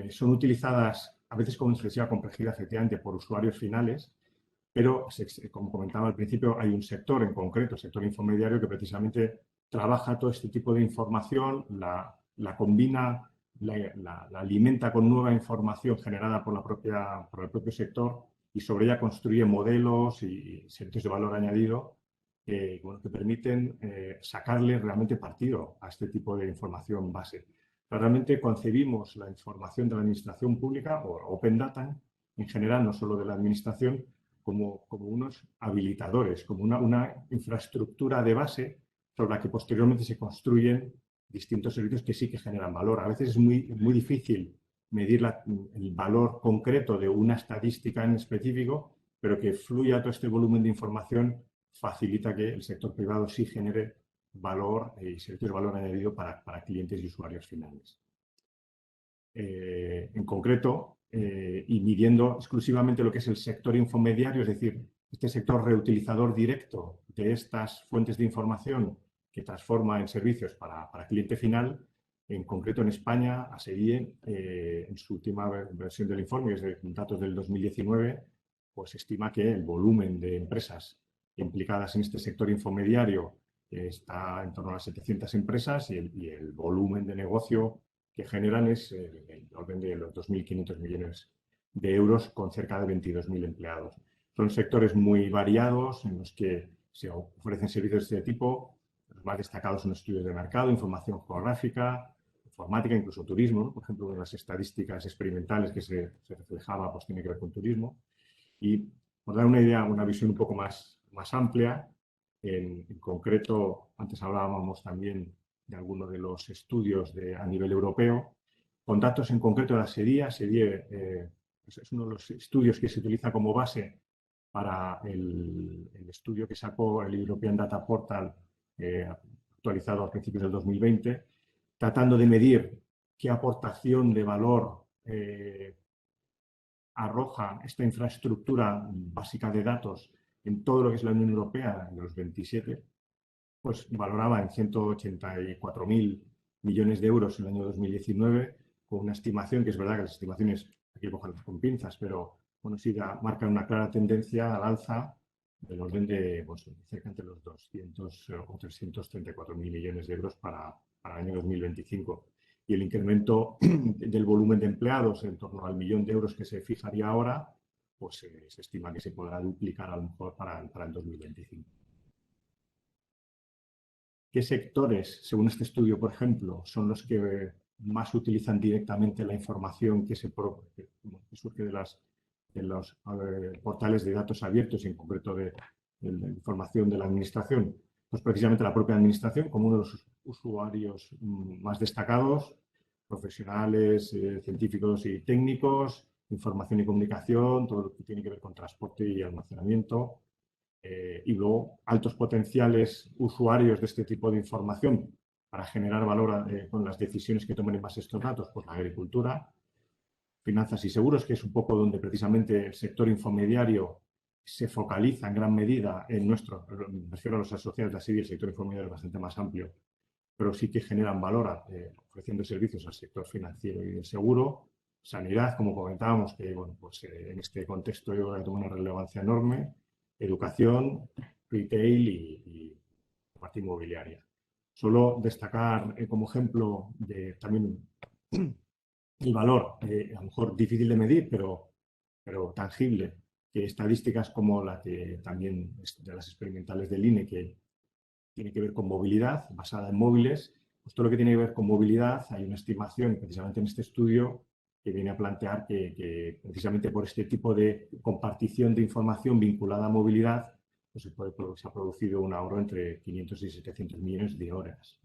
son utilizadas a veces con excesiva complejidad, efectivamente, por usuarios finales, pero, como comentaba al principio, hay un sector en concreto, el sector infomediario, que precisamente trabaja todo este tipo de información, la combina, la alimenta con nueva información generada por el propio sector y sobre ella construye modelos y servicios de valor añadido que permiten sacarle realmente partido a este tipo de información base. Pero realmente concebimos la información de la administración pública o Open Data, en general, no solo de la administración, como unos habilitadores, como una infraestructura de base sobre la que posteriormente se construyen distintos servicios que sí que generan valor. A veces es muy difícil medir el valor concreto de una estadística en específico, pero que fluya todo este volumen de información facilita que el sector privado sí genere valor y servicios de valor añadido para clientes y usuarios finales. En concreto, y midiendo exclusivamente lo que es el sector infomediario, es decir, este sector reutilizador directo de estas fuentes de información que transforma en servicios para cliente final, en concreto en España, ASEIE, en su última versión del informe, que es de datos del 2019, pues estima que el volumen de empresas implicadas en este sector infomediario está en torno a las 700 empresas y el volumen de negocio que generan es el orden de los 2.500 millones de euros con cerca de 22.000 empleados. Son sectores muy variados en los que se ofrecen servicios de este tipo. Los más destacados son estudios de mercado, información geográfica, informática, incluso turismo, ¿no? Por ejemplo, una de las estadísticas experimentales que se reflejaba pues tiene que ver con turismo. Y por dar una idea, una visión un poco más amplia, en concreto, antes hablábamos también de algunos de los estudios a nivel europeo, con datos en concreto de la SEDIE. SEDIE es uno de los estudios que se utiliza como base para el estudio que sacó el European Data Portal, actualizado a principios del 2020, tratando de medir qué aportación de valor arroja esta infraestructura básica de datos en todo lo que es la Unión Europea, de los 27, pues valoraba en 184.000 millones de euros en el año 2019, con una estimación que es verdad que las estimaciones hay que cogerlas con pinzas, pero bueno, sí marcan una clara tendencia al alza del orden de cerca de los 200 o 334.000 millones de euros para el año 2025. Y el incremento del volumen de empleados en torno al 1.000.000 de euros que se fijaría ahora, pues se estima que se podrá duplicar a lo mejor para el 2025. ¿Qué sectores, según este estudio, por ejemplo, son los que más utilizan directamente la información que surge de los portales de datos abiertos y en concreto de la información de la administración? Pues precisamente la propia administración como uno de los usuarios más destacados, profesionales, científicos y técnicos, información y comunicación, todo lo que tiene que ver con transporte y almacenamiento. Y luego altos potenciales usuarios de este tipo de información para generar valor con las decisiones que tomen en base a estos datos, pues la agricultura, finanzas y seguros, que es un poco donde precisamente el sector infomediario se focaliza en gran medida en nuestro, me refiero a los asociados de ASEDI, el sector informático es bastante más amplio, pero sí que generan valor ofreciendo servicios al sector financiero y del seguro. Sanidad, como comentábamos, que bueno, pues, en este contexto yo creo que toma una relevancia enorme. Educación, retail y parte inmobiliaria. Solo destacar como ejemplo de también el valor, a lo mejor difícil de medir, pero tangible, que estadísticas como la que también de las experimentales del INE, que tiene que ver con movilidad, basada en móviles, pues todo lo que tiene que ver con movilidad, hay una estimación precisamente en este estudio que viene a plantear que precisamente por este tipo de compartición de información vinculada a movilidad, pues se ha producido un ahorro entre 500 y 700 millones de horas.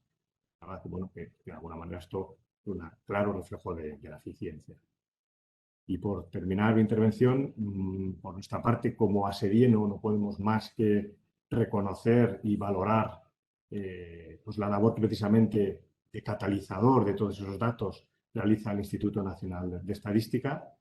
Bueno, que de alguna manera esto es un claro reflejo de la eficiencia. Y por terminar mi intervención, por nuestra parte, como ASEDIE no podemos más que reconocer y valorar pues la labor que precisamente de catalizador de todos esos datos realiza el Instituto Nacional de Estadística.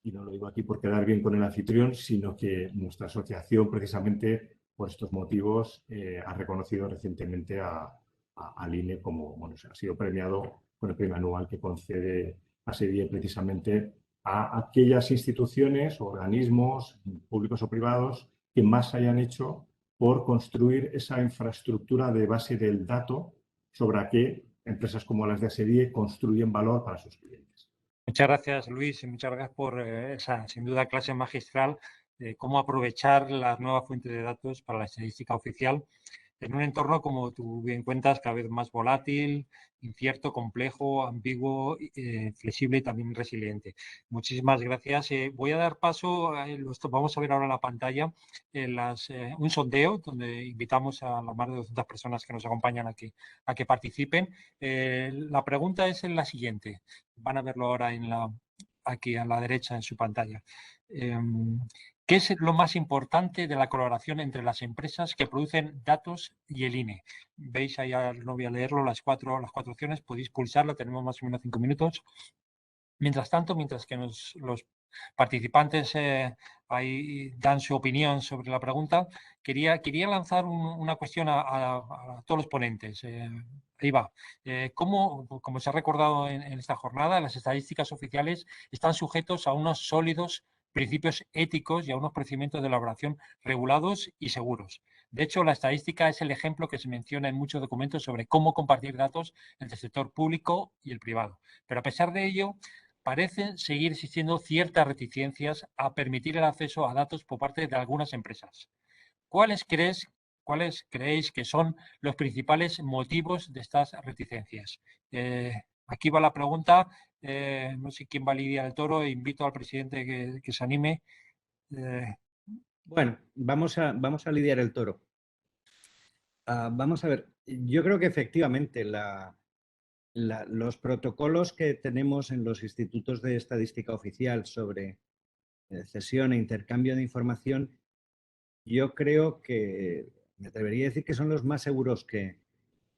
Y no lo digo aquí por quedar bien con el anfitrión, sino que nuestra asociación, precisamente por estos motivos, ha reconocido recientemente al INE como, bueno, ha sido premiado con el premio anual que concede ASEDIE precisamente a aquellas instituciones o organismos públicos o privados que más hayan hecho por construir esa infraestructura de base del dato sobre la que empresas como las de ASEDIE construyen valor para sus clientes. Muchas gracias, Luis, y muchas gracias por esa, sin duda, clase magistral de cómo aprovechar las nuevas fuentes de datos para la estadística oficial en un entorno, como tú bien cuentas, cada vez más volátil, incierto, complejo, ambiguo, flexible y también resiliente. Muchísimas gracias. Voy a dar paso, vamos a ver ahora en la pantalla, un sondeo donde invitamos a las más de 200 personas que nos acompañan aquí a que participen. La pregunta es la siguiente. Van a verlo ahora aquí a la derecha en su pantalla. ¿Qué es lo más importante de la colaboración entre las empresas que producen datos y el INE? Veis ahí, no voy a leerlo, las cuatro opciones, podéis pulsarlo, tenemos más o menos 5 minutos. Mientras tanto, mientras que los participantes ahí dan su opinión sobre la pregunta, quería lanzar una cuestión a todos los ponentes. Ahí va. Como se ha recordado en esta jornada, las estadísticas oficiales están sujetos a unos sólidos principios éticos y a unos procedimientos de elaboración regulados y seguros. De hecho, la estadística es el ejemplo que se menciona en muchos documentos sobre cómo compartir datos entre el sector público y el privado. Pero a pesar de ello, parecen seguir existiendo ciertas reticencias a permitir el acceso a datos por parte de algunas empresas. ¿Cuáles creéis que son los principales motivos de estas reticencias? Aquí va la pregunta. No sé quién va a lidiar el toro. Invito al presidente que se anime. Bueno, vamos a lidiar el toro. Vamos a ver, yo creo que efectivamente los protocolos que tenemos en los institutos de estadística oficial sobre cesión e intercambio de información, yo creo que me atrevería a decir que son los más seguros que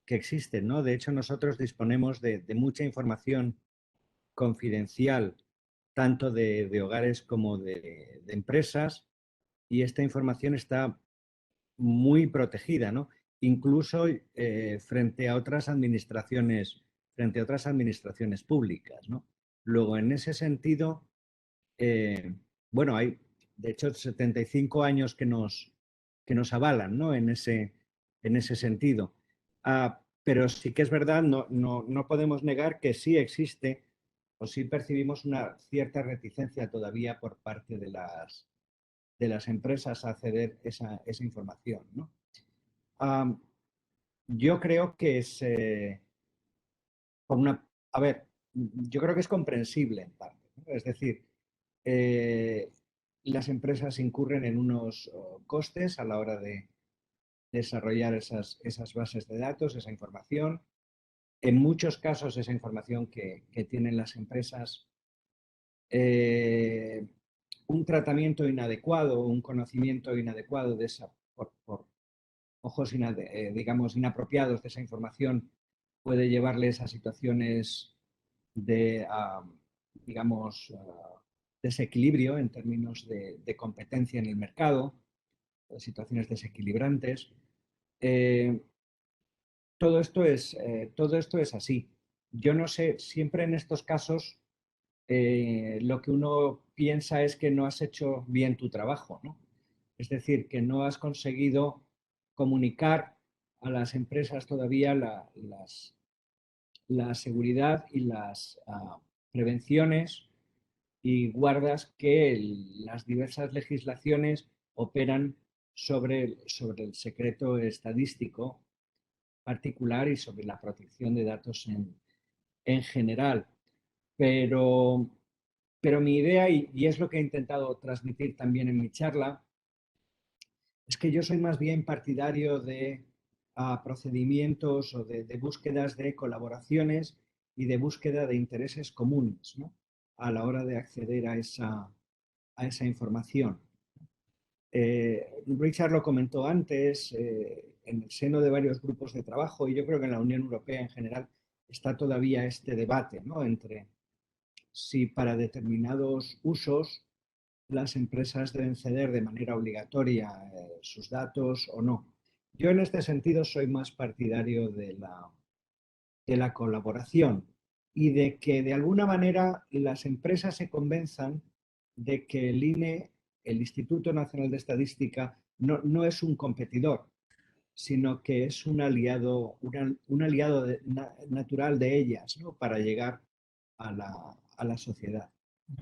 existen, ¿no? De hecho, nosotros disponemos de mucha información confidencial, tanto de hogares como de empresas, y esta información está muy protegida, ¿no? Incluso frente a otras administraciones públicas, ¿no? Luego, en ese sentido, bueno, hay de hecho 75 años que nos avalan, ¿no? En ese sentido. Pero sí que es verdad, no podemos negar que sí existe o sí percibimos una cierta reticencia todavía por parte de las empresas a ceder esa información, ¿no? Yo creo que es yo creo que es comprensible en parte, ¿no? Es decir, las empresas incurren en unos costes a la hora de desarrollar esas bases de datos, esa información. En muchos casos, esa información que tienen las empresas, un tratamiento inadecuado, un conocimiento inadecuado de esa, por ojos digamos, inapropiados de esa información, puede llevarles a situaciones de, digamos, desequilibrio en términos de competencia en el mercado, de situaciones desequilibrantes. Todo esto es así. Yo no sé, siempre en estos casos lo que uno piensa es que no has hecho bien tu trabajo, ¿no? Es decir, que no has conseguido comunicar a las empresas todavía la seguridad y las prevenciones y guardas que las diversas legislaciones operan sobre el secreto estadístico particular y sobre la protección de datos en general. Pero mi idea, y es lo que he intentado transmitir también en mi charla, es que yo soy más bien partidario de procedimientos o de búsquedas de colaboraciones y de búsqueda de intereses comunes, ¿no? A la hora de acceder a esa información. Richard lo comentó antes, en el seno de varios grupos de trabajo, y yo creo que en la Unión Europea en general está todavía este debate, ¿no? Entre si para determinados usos las empresas deben ceder de manera obligatoria sus datos o no. Yo en este sentido soy más partidario de la colaboración y de que de alguna manera las empresas se convenzan de que el INE, el Instituto Nacional de Estadística, no es un competidor, sino que es un aliado, un aliado natural de ellas, ¿no? Para llegar a la sociedad.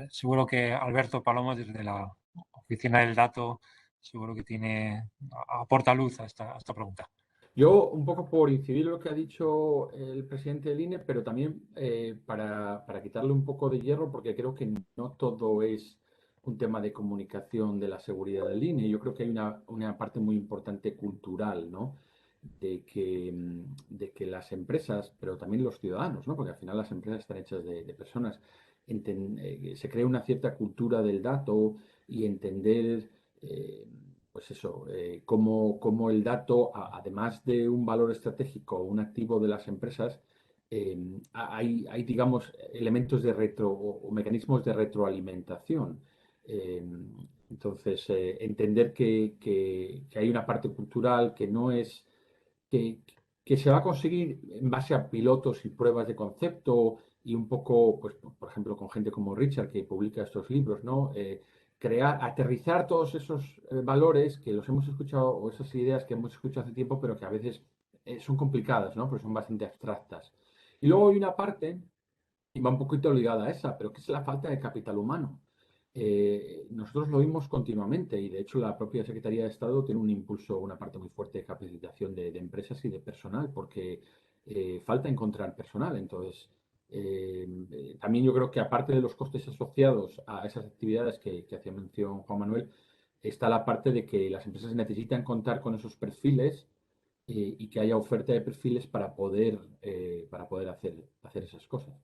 Seguro que Alberto Palomo, desde la Oficina del Dato, seguro que aporta luz a esta pregunta. Yo, un poco por incidir en lo que ha dicho el presidente del INE, pero también para quitarle un poco de hierro, porque creo que no todo es un tema de comunicación de la seguridad del INE. Yo creo que hay una parte muy importante cultural, ¿no? De que las empresas, pero también los ciudadanos, ¿no? Porque al final las empresas están hechas de personas, se crea una cierta cultura del dato y entender pues eso, cómo el dato, además de un valor estratégico, un activo de las empresas, hay, digamos, elementos de o mecanismos de retroalimentación. Entonces, entender que hay una parte cultural que no es, que, que se va a conseguir en base a pilotos y pruebas de concepto y un poco, pues, por ejemplo, con gente como Richard, que publica estos libros, ¿no? Aterrizar todos esos valores que los hemos escuchado o esas ideas que hemos escuchado hace tiempo, pero que a veces son complicadas, ¿no? Porque son bastante abstractas. Y luego hay una parte, y va un poquito ligada a esa, pero que es la falta de capital humano. Nosotros lo vimos continuamente y de hecho la propia Secretaría de Estado tiene un impulso, una parte muy fuerte de capacitación de empresas y de personal, porque falta encontrar personal. Entonces, también yo creo que aparte de los costes asociados a esas actividades que hacía mención Juan Manuel, está la parte de que las empresas necesitan contar con esos perfiles y que haya oferta de perfiles para poder hacer esas cosas.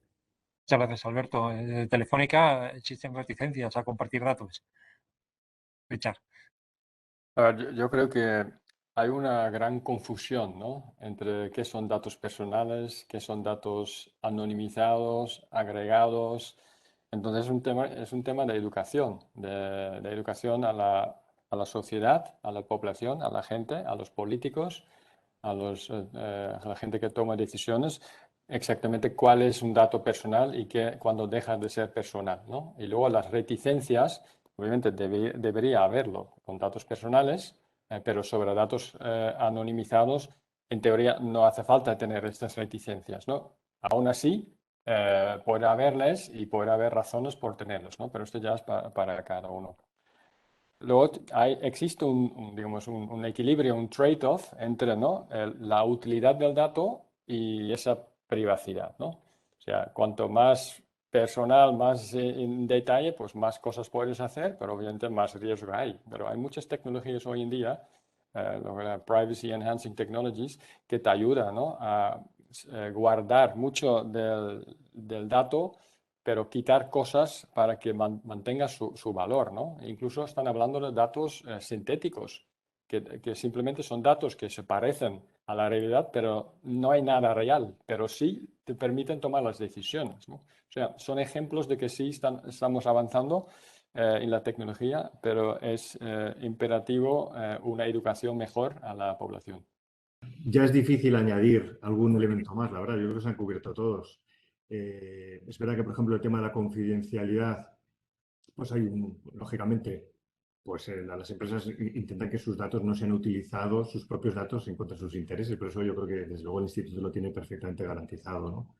Muchas gracias, Alberto. En Telefónica existen reticencias a compartir datos. Richard. A ver, yo creo que hay una gran confusión, ¿no? Entre qué son datos personales, qué son datos anonimizados, agregados. Entonces es un tema de educación, de educación a la sociedad, a la población, a la gente, a los políticos, a la gente que toma decisiones, exactamente cuál es un dato personal y cuándo deja de ser personal, ¿no? Y luego las reticencias, obviamente debería haberlo con datos personales, pero sobre datos anonimizados, en teoría no hace falta tener estas reticencias, ¿no? Aún así, puede haberles y puede haber razones por tenerlos, ¿no? Pero esto ya es para cada uno. Luego existe digamos, un equilibrio, un trade-off entre, ¿no? La utilidad del dato y esa privacidad, ¿no? O sea, cuanto más personal, más en detalle, pues más cosas puedes hacer, pero obviamente más riesgo hay. Pero hay muchas tecnologías hoy en día, privacy enhancing technologies, que te ayudan, ¿no? A guardar mucho del dato, pero quitar cosas para que mantenga su valor, ¿no? Incluso están hablando de datos sintéticos, que simplemente son datos que se parecen a la realidad, pero no hay nada real, pero sí te permiten tomar las decisiones, ¿no? O sea, son ejemplos de que sí estamos avanzando en la tecnología, pero es imperativo una educación mejor a la población. Ya es difícil añadir algún elemento más, la verdad, yo creo que se han cubierto todos. Es verdad que, por ejemplo, el tema de la confidencialidad, pues lógicamente, pues las empresas intentan que sus datos no sean utilizados, sus propios datos, en contra de sus intereses, por eso yo creo que desde luego el instituto lo tiene perfectamente garantizado, ¿no?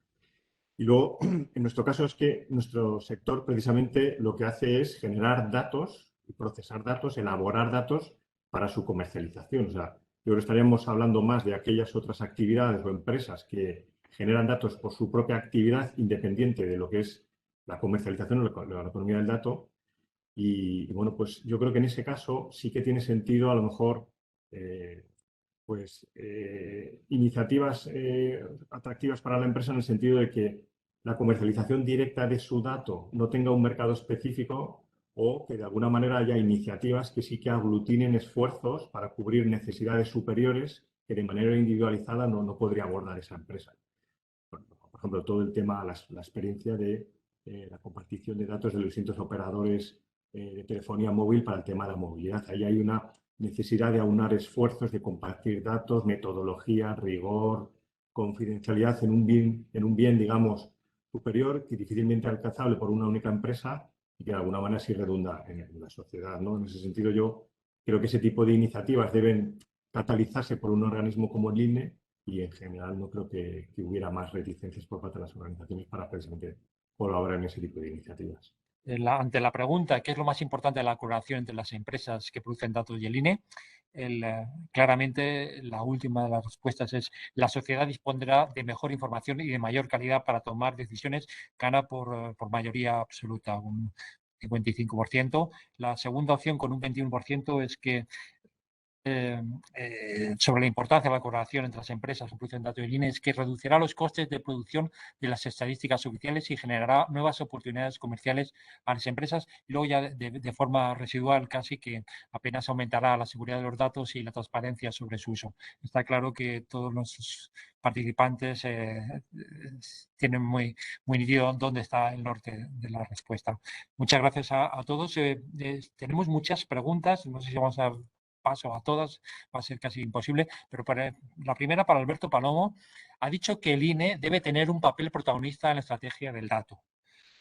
Y luego, en nuestro caso es que nuestro sector precisamente lo que hace es generar datos, procesar datos, elaborar datos para su comercialización. O sea, yo creo que estaríamos hablando más de aquellas otras actividades o empresas que generan datos por su propia actividad independiente de lo que es la comercialización o la economía del dato. Y bueno, pues yo creo que en ese caso sí que tiene sentido a lo mejor iniciativas atractivas para la empresa en el sentido de que la comercialización directa de su dato no tenga un mercado específico o que de alguna manera haya iniciativas que sí que aglutinen esfuerzos para cubrir necesidades superiores que de manera individualizada no podría abordar esa empresa. Por ejemplo, todo el tema, la experiencia de la compartición de datos de los distintos operadores de telefonía móvil para el tema de la movilidad. Ahí hay una necesidad de aunar esfuerzos, de compartir datos, metodología, rigor, confidencialidad en un bien, digamos, superior y difícilmente alcanzable por una única empresa y que de alguna manera sí redunda en la sociedad, ¿no? En ese sentido, yo creo que ese tipo de iniciativas deben catalizarse por un organismo como el INE y en general no creo que hubiera más reticencias por parte de las organizaciones para precisamente colaborar en ese tipo de iniciativas. Ante la pregunta, ¿qué es lo más importante de la colaboración entre las empresas que producen datos y el INE? Claramente, la última de las respuestas es la sociedad dispondrá de mejor información y de mayor calidad para tomar decisiones, gana por mayoría absoluta, un 55%. La segunda opción, con un 21%, es que sobre la importancia de la colaboración entre las empresas que producen datos y INE es que reducirá los costes de producción de las estadísticas oficiales y generará nuevas oportunidades comerciales a las empresas. Y luego ya de forma residual casi que apenas aumentará la seguridad de los datos y la transparencia sobre su uso. Está claro que todos los participantes tienen muy nítido dónde está el norte de la respuesta. Muchas gracias a todos. Tenemos muchas preguntas. No sé si vamos a paso a todas, va a ser casi imposible, pero la primera para Alberto Palomo. Ha dicho que el INE debe tener un papel protagonista en la estrategia del dato.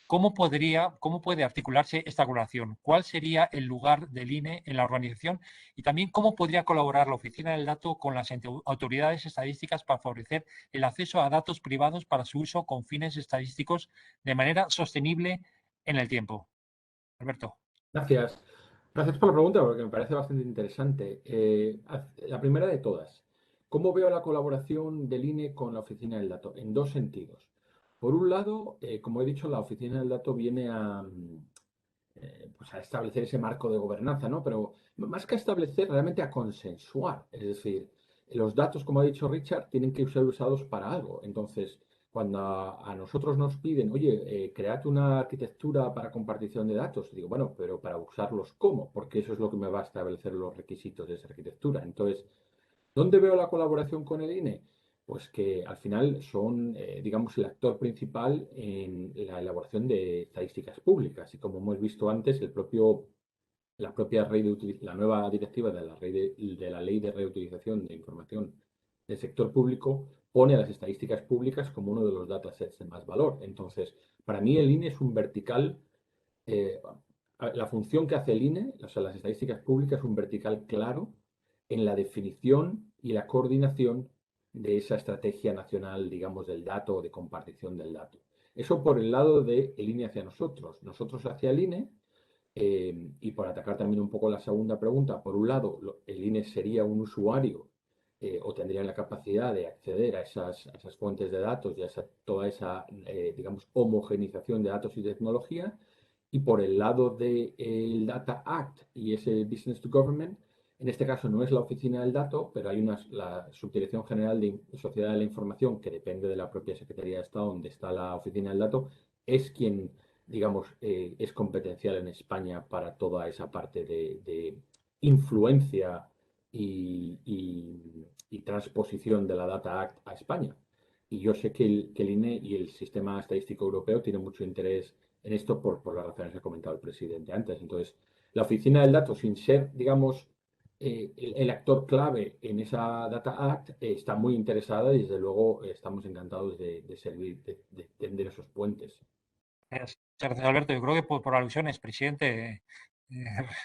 ¿Cómo puede articularse esta colaboración? ¿Cuál sería el lugar del INE en la organización? Y también, ¿cómo podría colaborar la Oficina del Dato con las autoridades estadísticas para favorecer el acceso a datos privados para su uso con fines estadísticos de manera sostenible en el tiempo? Alberto. Gracias. Gracias por la pregunta, porque me parece bastante interesante. La primera de todas, ¿cómo veo la colaboración del INE con la Oficina del Dato? En dos sentidos. Por un lado, como he dicho, la Oficina del Dato viene pues a establecer ese marco de gobernanza, ¿no? Pero más que a establecer, realmente a consensuar. Es decir, los datos, como ha dicho Richard, tienen que ser usados para algo. Entonces, cuando a nosotros nos piden, oye, créate una arquitectura para compartición de datos, digo, bueno, pero para usarlos, ¿cómo? Porque eso es lo que me va a establecer los requisitos de esa arquitectura. Entonces, ¿dónde veo la colaboración con el INE? Pues que al final son, digamos, el actor principal en la elaboración de estadísticas públicas. Y como hemos visto antes, la propia la nueva directiva de la Ley de Reutilización de Información del Sector Público pone a las estadísticas públicas como uno de los datasets de más valor. Entonces, para mí el INE es un vertical, eh, la función que hace el INE, o sea, las estadísticas públicas, es un vertical claro en la definición y la coordinación de esa estrategia nacional, digamos, del dato o de compartición del dato. Eso por el lado de el INE hacia nosotros. Nosotros hacia el INE, y por atacar también un poco la segunda pregunta, por un lado, el INE sería un usuario o tendría la capacidad de acceder a esas fuentes de datos y a toda esa, digamos, homogenización de datos y tecnología. Y por el lado del Data Act y ese Business to Government, en este caso no es la Oficina del Dato, pero hay la Subdirección General de Sociedad de la Información, que depende de la propia Secretaría de Estado, donde está la Oficina del Dato, es quien, digamos, es competencial en España para toda esa parte de influencia y transposición de la Data Act a España. Y yo sé que el INE y el Sistema Estadístico Europeo tienen mucho interés en esto por las razones que ha comentado el presidente antes. Entonces, la Oficina del Dato, sin ser, digamos, el actor clave en esa Data Act, está muy interesada y, desde luego, estamos encantados de servir, de tender esos puentes. Muchas gracias, Alberto. Yo creo que por alusiones, presidente,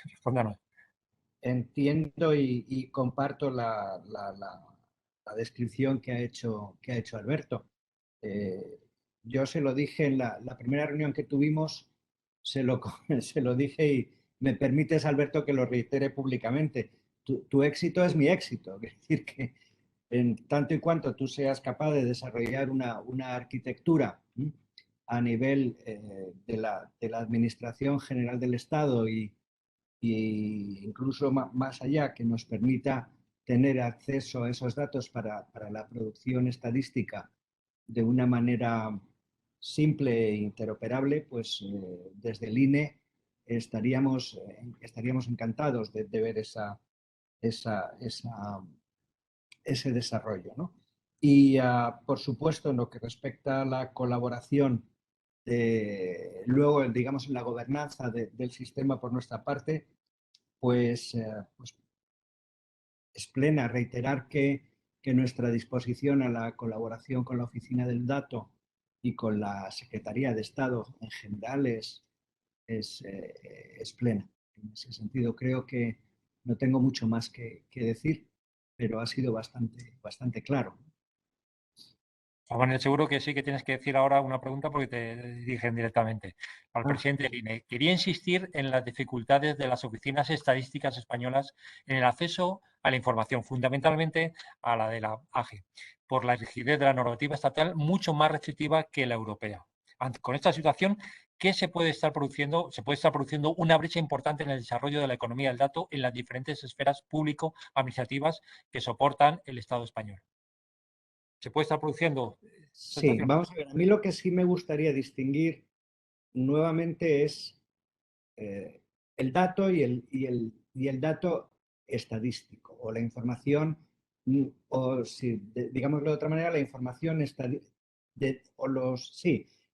respóndanos. Entiendo y comparto la descripción que ha hecho Alberto. Yo se lo dije en la primera reunión que tuvimos, se lo dije y me permites, Alberto, que lo reitere públicamente. Tu éxito es mi éxito. Es decir, que en tanto y cuanto tú seas capaz de desarrollar una arquitectura a nivel de la Administración General del Estado y incluso más allá, que nos permita tener acceso a esos datos para la producción estadística de una manera simple e interoperable, pues desde el INE estaríamos encantados de ver ese desarrollo, ¿no? Y por supuesto, en lo que respecta a la colaboración, luego, digamos, en la gobernanza del sistema por nuestra parte, pues es plena. Reiterar que nuestra disposición a la colaboración con la Oficina del Dato y con la Secretaría de Estado en general es plena. En ese sentido, creo que no tengo mucho más que decir, pero ha sido bastante claro. Juan Manuel, seguro que sí que tienes que decir ahora una pregunta porque te dirigen directamente al presidente del INE. Quería insistir en las dificultades de las oficinas estadísticas españolas en el acceso a la información, fundamentalmente a la de la AGE, por la rigidez de la normativa estatal mucho más restrictiva que la europea. Con esta situación, ¿qué se puede estar produciendo? Se puede estar produciendo una brecha importante en el desarrollo de la economía del dato en las diferentes esferas público-administrativas que soportan el Estado español. ¿Se puede estar produciendo? Sí, vamos a ver. A mí lo que sí me gustaría distinguir nuevamente es el dato y el dato estadístico, o la información, o si, digámoslo de otra manera, la información los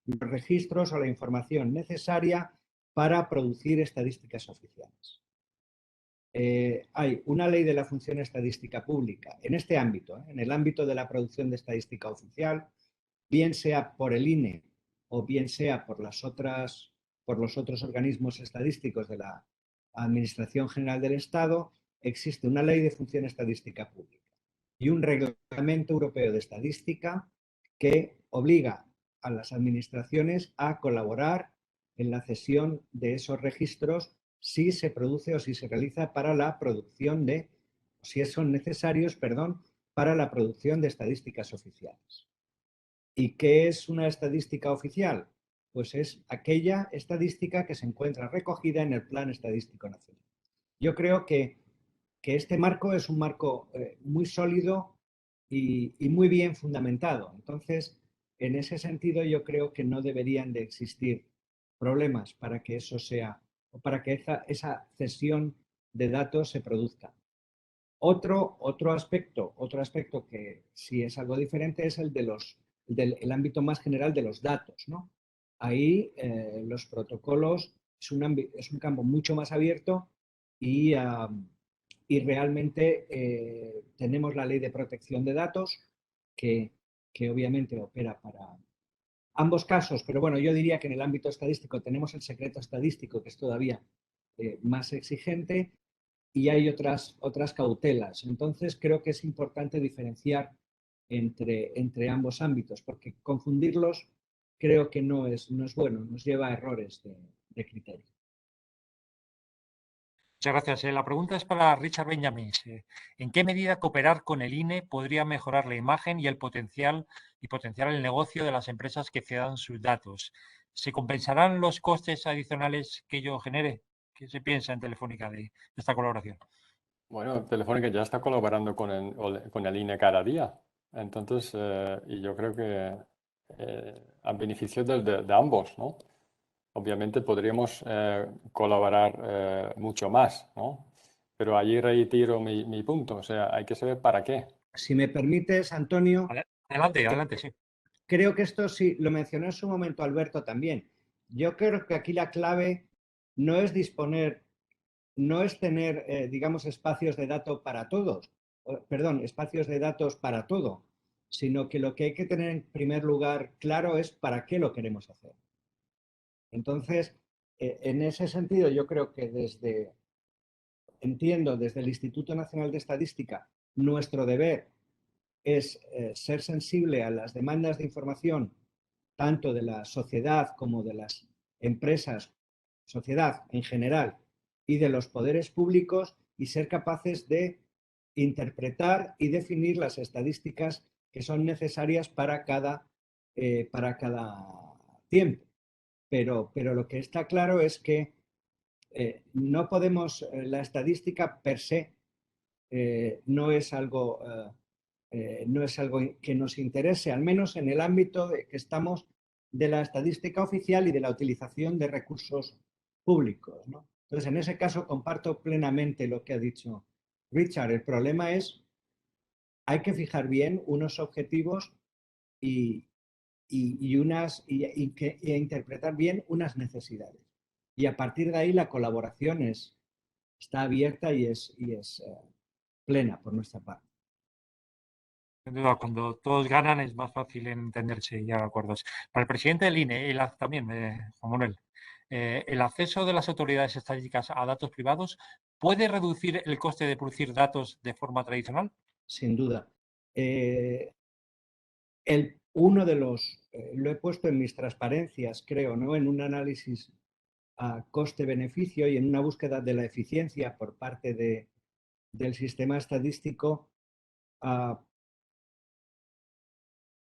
registros o la información necesaria para producir estadísticas oficiales. Hay una ley de la función estadística pública en este ámbito, en el ámbito de la producción de estadística oficial, bien sea por el INE o bien sea por los otros organismos estadísticos de la Administración General del Estado. Existe una ley de función estadística pública y un reglamento europeo de estadística que obliga a las administraciones a colaborar en la cesión de esos registros si se produce o si se realiza para la producción si son necesarios, para la producción de estadísticas oficiales. ¿Y qué es una estadística oficial? Pues es aquella estadística que se encuentra recogida en el Plan Estadístico Nacional. Yo creo que este marco es un marco muy sólido y muy bien fundamentado. Entonces, en ese sentido, yo creo que no deberían de existir problemas para que eso sea, o para que esa cesión de datos se produzca. Otro aspecto que sí es algo diferente es el del ámbito más general de los datos, ¿no? Ahí los protocolos es un campo mucho más abierto y realmente tenemos la Ley de Protección de Datos que obviamente opera para ambos casos, pero bueno, yo diría que en el ámbito estadístico tenemos el secreto estadístico, que es todavía más exigente, y hay otras cautelas. Entonces, creo que es importante diferenciar entre ambos ámbitos, porque confundirlos creo que no es bueno, nos lleva a errores de criterio. Muchas gracias. La pregunta es para Richard Benjamin. ¿En qué medida cooperar con el INE podría mejorar la imagen y el potenciar el negocio de las empresas que cedan sus datos? ¿Se compensarán los costes adicionales que ello genere? ¿Qué se piensa en Telefónica de esta colaboración? Bueno, Telefónica ya está colaborando con el INE cada día. Entonces, y yo creo que a beneficio de ambos, ¿no? Obviamente podríamos colaborar mucho más, ¿no? pero allí retiro mi punto. O sea, hay que saber para qué. Si me permites, Antonio, Adelante, adelante, sí. creo que esto sí, lo mencionó en su momento Alberto también. Yo creo que aquí la clave no es disponer, no es tener, digamos, espacios de datos para todos, perdón, espacios de datos para todo, sino que lo que hay que tener en primer lugar claro es para qué lo queremos hacer. Entonces, en ese sentido, yo creo que entiendo desde el Instituto Nacional de Estadística, nuestro deber es ser sensible a las demandas de información tanto de la sociedad como de las empresas, sociedad en general, y de los poderes públicos, y ser capaces de interpretar y definir las estadísticas que son necesarias para cada tiempo. Pero lo que está claro es que no podemos, la estadística per se no es algo que nos interese, al menos en el ámbito de que estamos de la estadística oficial y de la utilización de recursos públicos, ¿no? Entonces, en ese caso comparto plenamente lo que ha dicho Richard. El problema es, hay que fijar bien unos objetivos y interpretar bien unas necesidades. Y a partir de ahí la colaboración está abierta y es plena por nuestra parte. Cuando todos ganan es más fácil entenderse y llegar a acuerdos. Para el presidente del INE, también, Juan Manuel, ¿el acceso de las autoridades estadísticas a datos privados puede reducir el coste de producir datos de forma tradicional? Sin duda. Uno de los, lo he puesto en mis transparencias, creo, ¿no? En un análisis a coste-beneficio y en una búsqueda de la eficiencia por parte del sistema estadístico,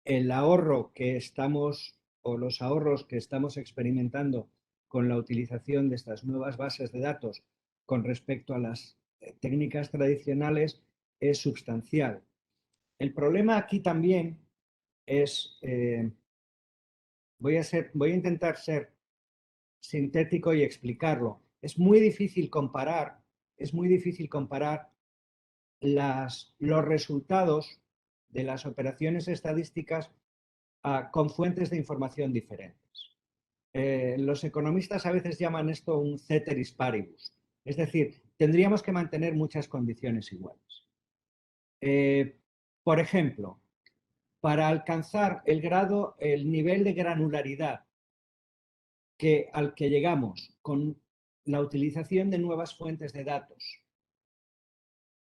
el ahorro que estamos, o los ahorros que estamos experimentando con la utilización de estas nuevas bases de datos con respecto a las técnicas tradicionales es sustancial. El problema aquí también es, voy a intentar ser sintético y explicarlo. Es muy difícil comparar los resultados de las operaciones estadísticas con fuentes de información diferentes. Los economistas a veces llaman esto un ceteris paribus, es decir, tendríamos que mantener muchas condiciones iguales. Por ejemplo, para alcanzar el nivel de granularidad al que llegamos con la utilización de nuevas fuentes de datos,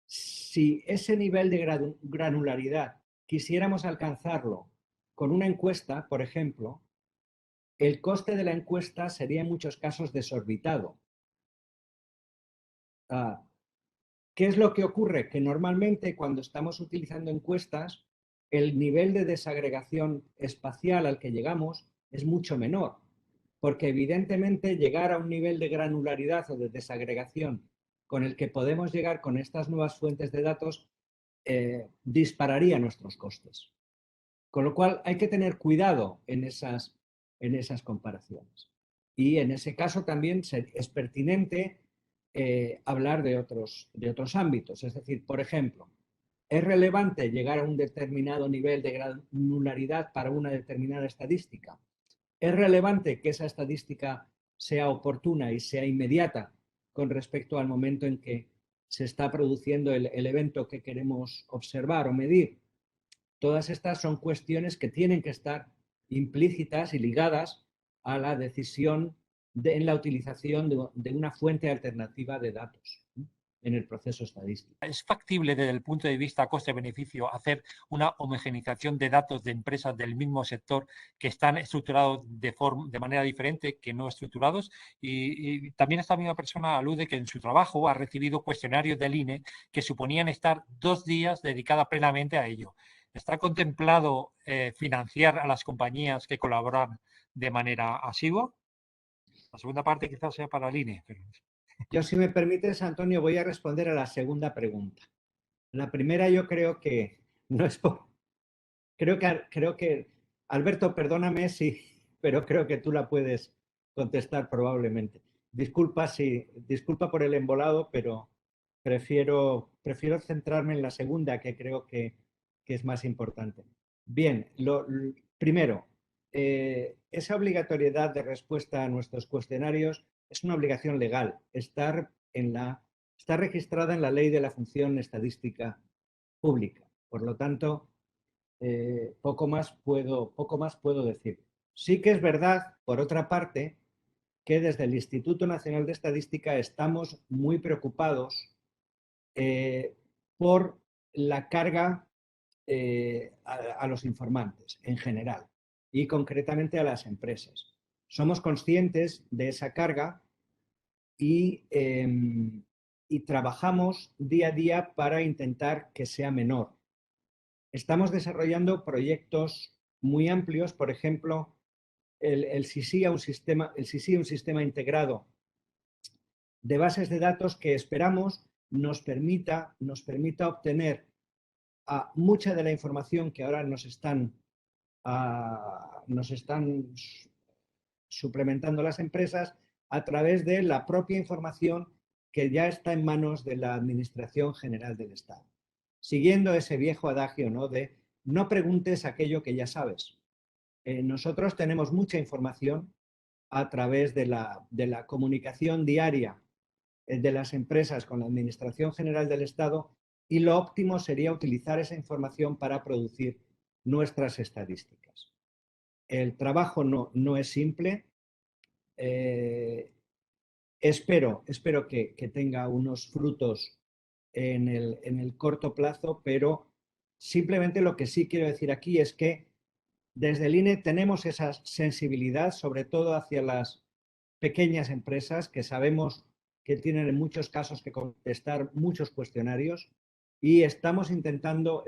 si ese nivel de granularidad quisiéramos alcanzarlo con una encuesta, por ejemplo, el coste de la encuesta sería en muchos casos desorbitado. ¿Qué es lo que ocurre? Que normalmente cuando estamos utilizando encuestas, el nivel de desagregación espacial al que llegamos es mucho menor, porque evidentemente llegar a un nivel de granularidad o de desagregación con el que podemos llegar con estas nuevas fuentes de datos dispararía nuestros costes. Con lo cual hay que tener cuidado en esas comparaciones. Y en ese caso también es pertinente hablar de otros ámbitos. Es decir, por ejemplo, ¿es relevante llegar a un determinado nivel de granularidad para una determinada estadística? ¿Es relevante que esa estadística sea oportuna y sea inmediata con respecto al momento en que se está produciendo el evento que queremos observar o medir? Todas estas son cuestiones que tienen que estar implícitas y ligadas a la decisión en la utilización de una fuente alternativa de datos en el proceso estadístico. ¿Es factible desde el punto de vista coste-beneficio hacer una homogeneización de datos de empresas del mismo sector que están estructurados de manera diferente que no estructurados? Y también esta misma persona alude que en su trabajo ha recibido cuestionarios del INE que suponían estar 2 días dedicada plenamente a ello. ¿Está contemplado financiar a las compañías que colaboran de manera asidua? La segunda parte quizás sea para el INE. Pero... Yo, si me permites, Antonio, voy a responder a la segunda pregunta. La primera yo creo que no es por... Creo que Alberto, perdóname pero creo que tú la puedes contestar probablemente. Disculpa por el embolado, pero prefiero centrarme en la segunda, que creo que es más importante. Bien, primero, esa obligatoriedad de respuesta a nuestros cuestionarios es una obligación legal. Está registrada en la Ley de la Función Estadística Pública. Por lo tanto, poco más puedo decir. Sí que es verdad, por otra parte, que desde el Instituto Nacional de Estadística estamos muy preocupados por la carga a los informantes en general y concretamente a las empresas. Somos conscientes de esa carga y trabajamos día a día para intentar que sea menor. Estamos desarrollando proyectos muy amplios, por ejemplo, el SISI, un sistema integrado de bases de datos que esperamos nos permita obtener mucha de la información que ahora nos están suplementando las empresas a través de la propia información que ya está en manos de la Administración General del Estado. Siguiendo ese viejo adagio, ¿no?, de no preguntes aquello que ya sabes. Nosotros tenemos mucha información a través de la comunicación diaria de las empresas con la Administración General del Estado, y lo óptimo sería utilizar esa información para producir nuestras estadísticas. El trabajo no es simple. Espero que tenga unos frutos en el corto plazo, pero simplemente lo que sí quiero decir aquí es que desde el INE tenemos esa sensibilidad, sobre todo hacia las pequeñas empresas, que sabemos que tienen en muchos casos que contestar muchos cuestionarios, y estamos intentando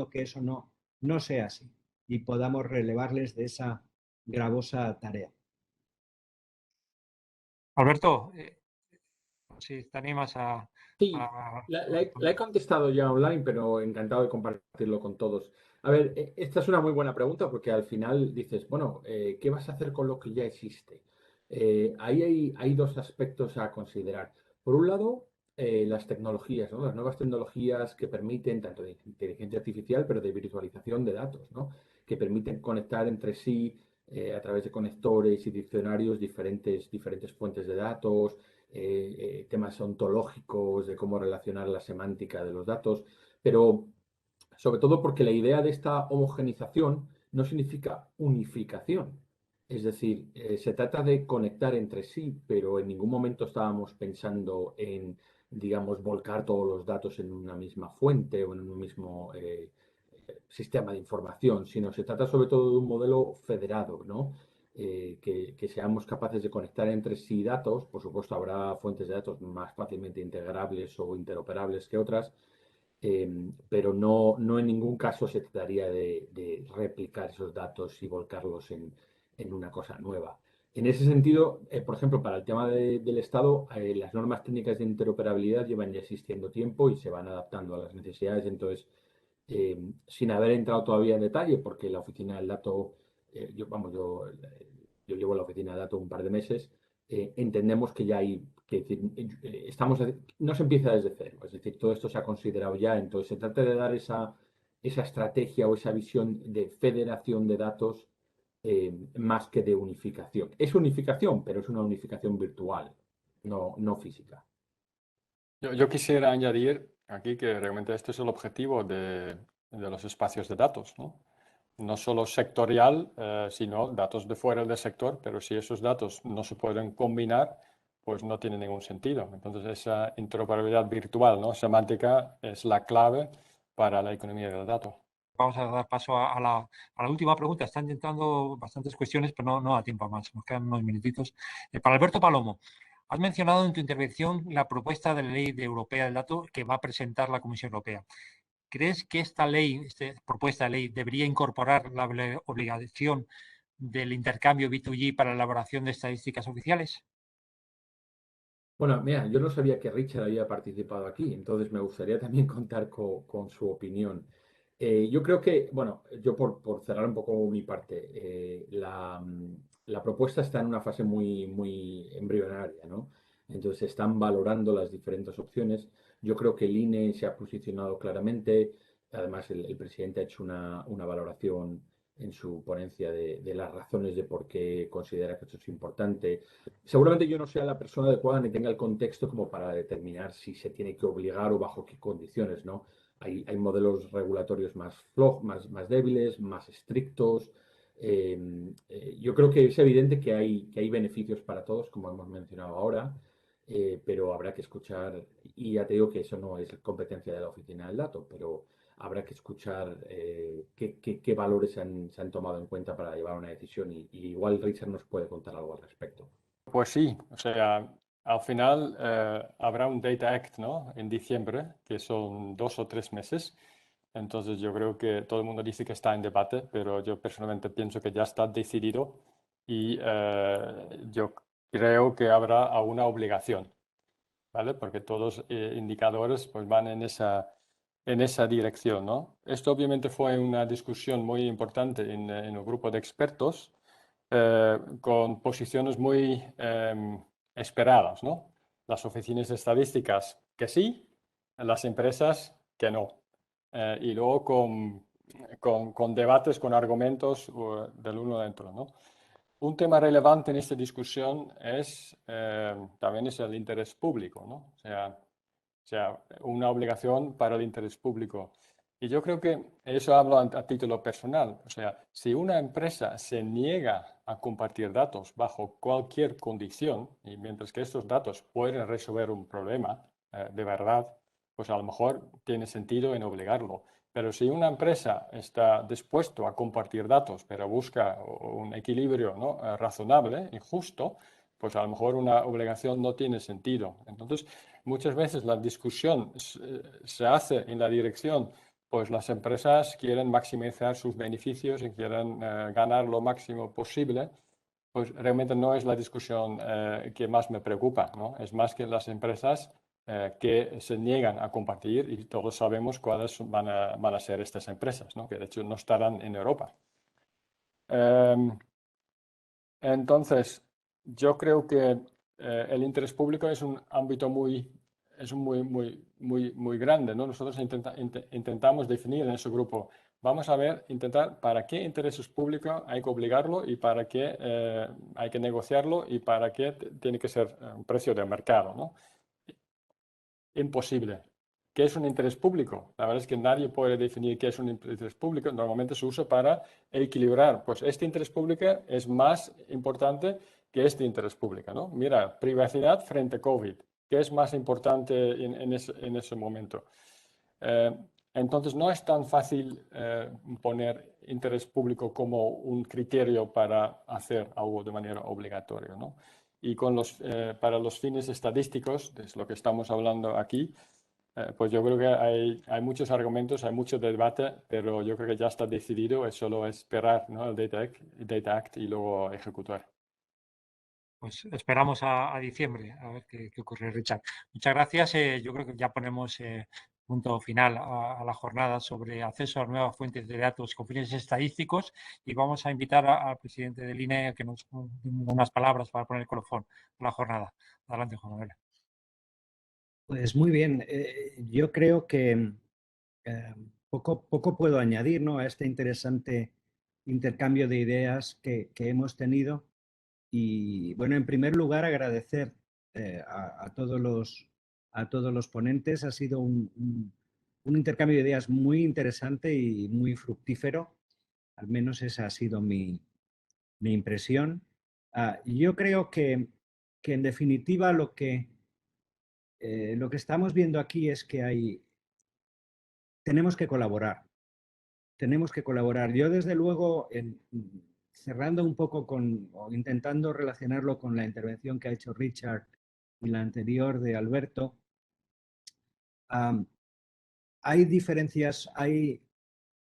que eso no sea así y podamos relevarles de esa gravosa tarea. Alberto, si te animas a... Sí, la he contestado ya online, pero encantado de compartirlo con todos. A ver, esta es una muy buena pregunta porque al final dices, bueno, ¿qué vas a hacer con lo que ya existe? Ahí hay dos aspectos a considerar. Por un lado, las tecnologías, ¿no? Las nuevas tecnologías que permiten, tanto de inteligencia artificial, pero de virtualización de datos, ¿no? Que permiten conectar entre sí, a través de conectores y diccionarios, diferentes fuentes de datos, temas ontológicos, de cómo relacionar la semántica de los datos, pero sobre todo porque la idea de esta homogenización no significa unificación. Es decir, se trata de conectar entre sí, pero en ningún momento estábamos pensando en, digamos, volcar todos los datos en una misma fuente o en un mismo sistema de información, sino se trata sobre todo de un modelo federado, ¿no? Que seamos capaces de conectar entre sí datos. Por supuesto, habrá fuentes de datos más fácilmente integrables o interoperables que otras, pero no en ningún caso se trataría de replicar esos datos y volcarlos en una cosa nueva. En ese sentido, por ejemplo, para el tema del Estado, las normas técnicas de interoperabilidad llevan ya existiendo tiempo y se van adaptando a las necesidades. Entonces, sin haber entrado todavía en detalle, porque la oficina del dato, yo llevo la oficina del dato un par de meses, entendemos que ya hay, no se empieza desde cero, es decir, todo esto se ha considerado ya, entonces se trata de dar esa estrategia o esa visión de federación de datos, más que de unificación. Es unificación, pero es una unificación virtual, no física. Yo quisiera añadir aquí que realmente este es el objetivo de los espacios de datos, ¿no? No solo sectorial, sino datos de fuera del sector, pero si esos datos no se pueden combinar, pues no tiene ningún sentido. Entonces esa interoperabilidad virtual, ¿no?, semántica es la clave para la economía del dato. Vamos a dar paso a la última pregunta. Están entrando bastantes cuestiones, pero no da tiempo a más. Nos quedan unos minutitos. Para Alberto Palomo, has mencionado en tu intervención la propuesta de ley europea del dato que va a presentar la Comisión Europea. ¿Crees que esta propuesta de ley debería incorporar la obligación del intercambio B2G para la elaboración de estadísticas oficiales? Bueno, mira, yo no sabía que Richard había participado aquí, entonces me gustaría también contar con su opinión. Yo creo que, bueno, yo por cerrar un poco mi parte, la propuesta está en una fase muy embrionaria, ¿no? Entonces se están valorando las diferentes opciones. Yo creo que el INE se ha posicionado claramente. Además, el presidente ha hecho una valoración en su ponencia de las razones de por qué considera que esto es importante. Seguramente yo no sea la persona adecuada ni tenga el contexto como para determinar si se tiene que obligar o bajo qué condiciones, ¿no? Hay modelos regulatorios más flojos, más débiles, más estrictos. Yo creo que es evidente que hay beneficios para todos, como hemos mencionado ahora, pero habrá que escuchar, y ya te digo que eso no es competencia de la oficina del dato, pero habrá que escuchar qué valores se han tomado en cuenta para llevar una decisión y igual Richard nos puede contar algo al respecto. Pues sí, o sea, al final habrá un Data Act, ¿no? En diciembre, que son 2 o 3 meses. Entonces yo creo que todo el mundo dice que está en debate, pero yo personalmente pienso que ya está decidido y yo creo que habrá alguna obligación, ¿vale? Porque todos los indicadores pues, van en esa dirección, ¿no? Esto obviamente fue una discusión muy importante en el grupo de expertos con posiciones muy esperadas, ¿no? Las oficinas de estadísticas que sí, las empresas que no. Y luego con debates, con argumentos del uno dentro, ¿no? Un tema relevante en esta discusión también es el interés público, ¿no? O sea, una obligación para el interés público. Y yo creo que eso hablo a título personal. O sea, si una empresa se niega a compartir datos bajo cualquier condición, y mientras que estos datos pueden resolver un problema de verdad, pues a lo mejor tiene sentido en obligarlo. Pero si una empresa está dispuesto a compartir datos, pero busca un equilibrio, ¿no? Razonable y justo, pues a lo mejor una obligación no tiene sentido. Entonces, muchas veces la discusión se hace en la dirección, pues las empresas quieren maximizar sus beneficios y quieren ganar lo máximo posible. Pues realmente no es la discusión que más me preocupa, ¿no? Es más que las empresas que se niegan a compartir y todos sabemos cuáles van a ser estas empresas, ¿no? Que de hecho no estarán en Europa. Entonces, yo creo que el interés público es un ámbito muy grande, ¿no? Nosotros intentamos definir en ese grupo, vamos a ver, intentar para qué intereses públicos hay que obligarlo y para qué hay que negociarlo y para qué tiene que ser un precio de mercado, ¿no? Imposible. ¿Qué es un interés público? La verdad es que nadie puede definir qué es un interés público. Normalmente se usa para equilibrar. Pues este interés público es más importante que este interés público, ¿no? Mira, privacidad frente a COVID. ¿Qué es más importante en ese momento? Entonces, no es tan fácil poner interés público como un criterio para hacer algo de manera obligatoria, ¿no? Y para los fines estadísticos, es lo que estamos hablando aquí, pues yo creo que hay muchos argumentos, hay mucho debate, pero yo creo que ya está decidido, es solo esperar, ¿no? El Data Act y luego ejecutar. Pues esperamos a diciembre a ver qué ocurre, Richard. Muchas gracias. Yo creo que ya ponemos punto final a la jornada sobre acceso a nuevas fuentes de datos con fines estadísticos y vamos a invitar al presidente del INE a que nos diga unas palabras para poner el colofón a la jornada. Adelante, Juan Manuel. Pues muy bien. Yo creo que poco puedo añadir, ¿no?, a este interesante intercambio de ideas que hemos tenido. Y bueno, en primer lugar, agradecer a todos los ponentes. Ha sido un intercambio de ideas muy interesante y muy fructífero. Al menos esa ha sido mi impresión. Yo creo que en definitiva lo que estamos viendo aquí es que tenemos que colaborar. Tenemos que colaborar. Yo, desde luego, cerrando un poco o intentando relacionarlo con la intervención que ha hecho Richard y la anterior de Alberto, hay diferencias,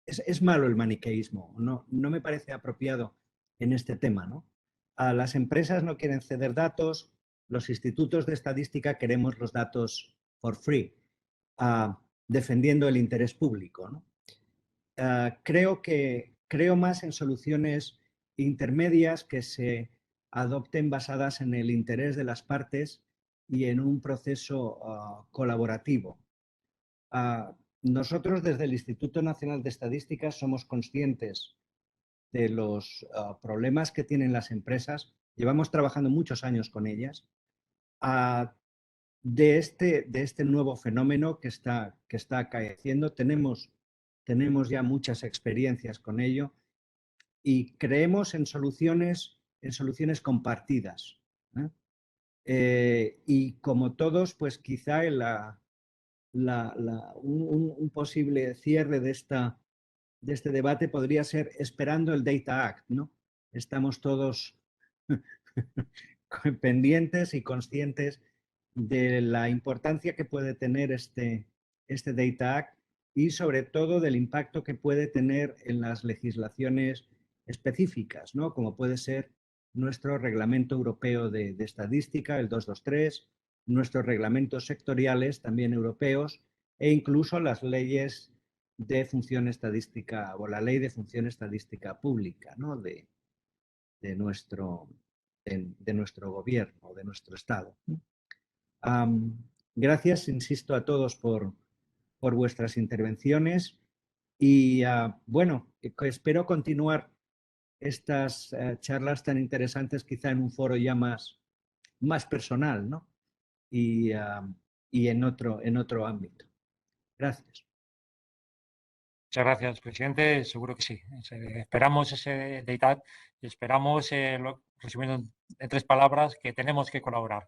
es malo el maniqueísmo, no me parece apropiado en este tema, ¿no? Las empresas no quieren ceder datos, los institutos de estadística queremos los datos for free, defendiendo el interés público, ¿no? Creo más en soluciones intermedias que se adopten basadas en el interés de las partes y en un proceso colaborativo. Nosotros desde el Instituto Nacional de Estadística somos conscientes de los problemas que tienen las empresas. Llevamos trabajando muchos años con ellas. De este nuevo fenómeno que está acaeciendo, tenemos ya muchas experiencias con ello y creemos en soluciones compartidas. Y como todos, pues quizá un posible cierre de este debate podría ser esperando el Data Act, ¿no? Estamos todos pendientes y conscientes de la importancia que puede tener este Data Act y sobre todo del impacto que puede tener en las legislaciones específicas, ¿no? Como puede ser nuestro Reglamento Europeo de Estadística, el 223, nuestros reglamentos sectoriales también europeos e incluso las leyes de función estadística o la Ley de Función Estadística Pública, ¿no? de nuestro gobierno, de nuestro Estado. Gracias, insisto, a todos por vuestras intervenciones y bueno, espero continuar estas charlas tan interesantes quizá en un foro ya más personal, ¿no? Y en otro ámbito. Gracias. Muchas gracias, presidente. Seguro que sí. Esperamos ese Data Act y esperamos, resumiendo en 3 palabras, que tenemos que colaborar.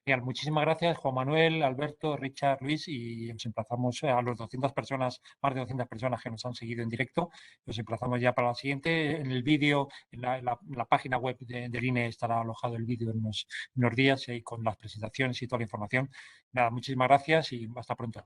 Genial. Muchísimas gracias, Juan Manuel, Alberto, Richard, Luis, y nos emplazamos a los 200 personas, más de 200 personas que nos han seguido en directo. Nos emplazamos ya para la siguiente. En el vídeo, en la página web del INE estará alojado el vídeo en unos días con las presentaciones y toda la información. Nada, muchísimas gracias y hasta pronto.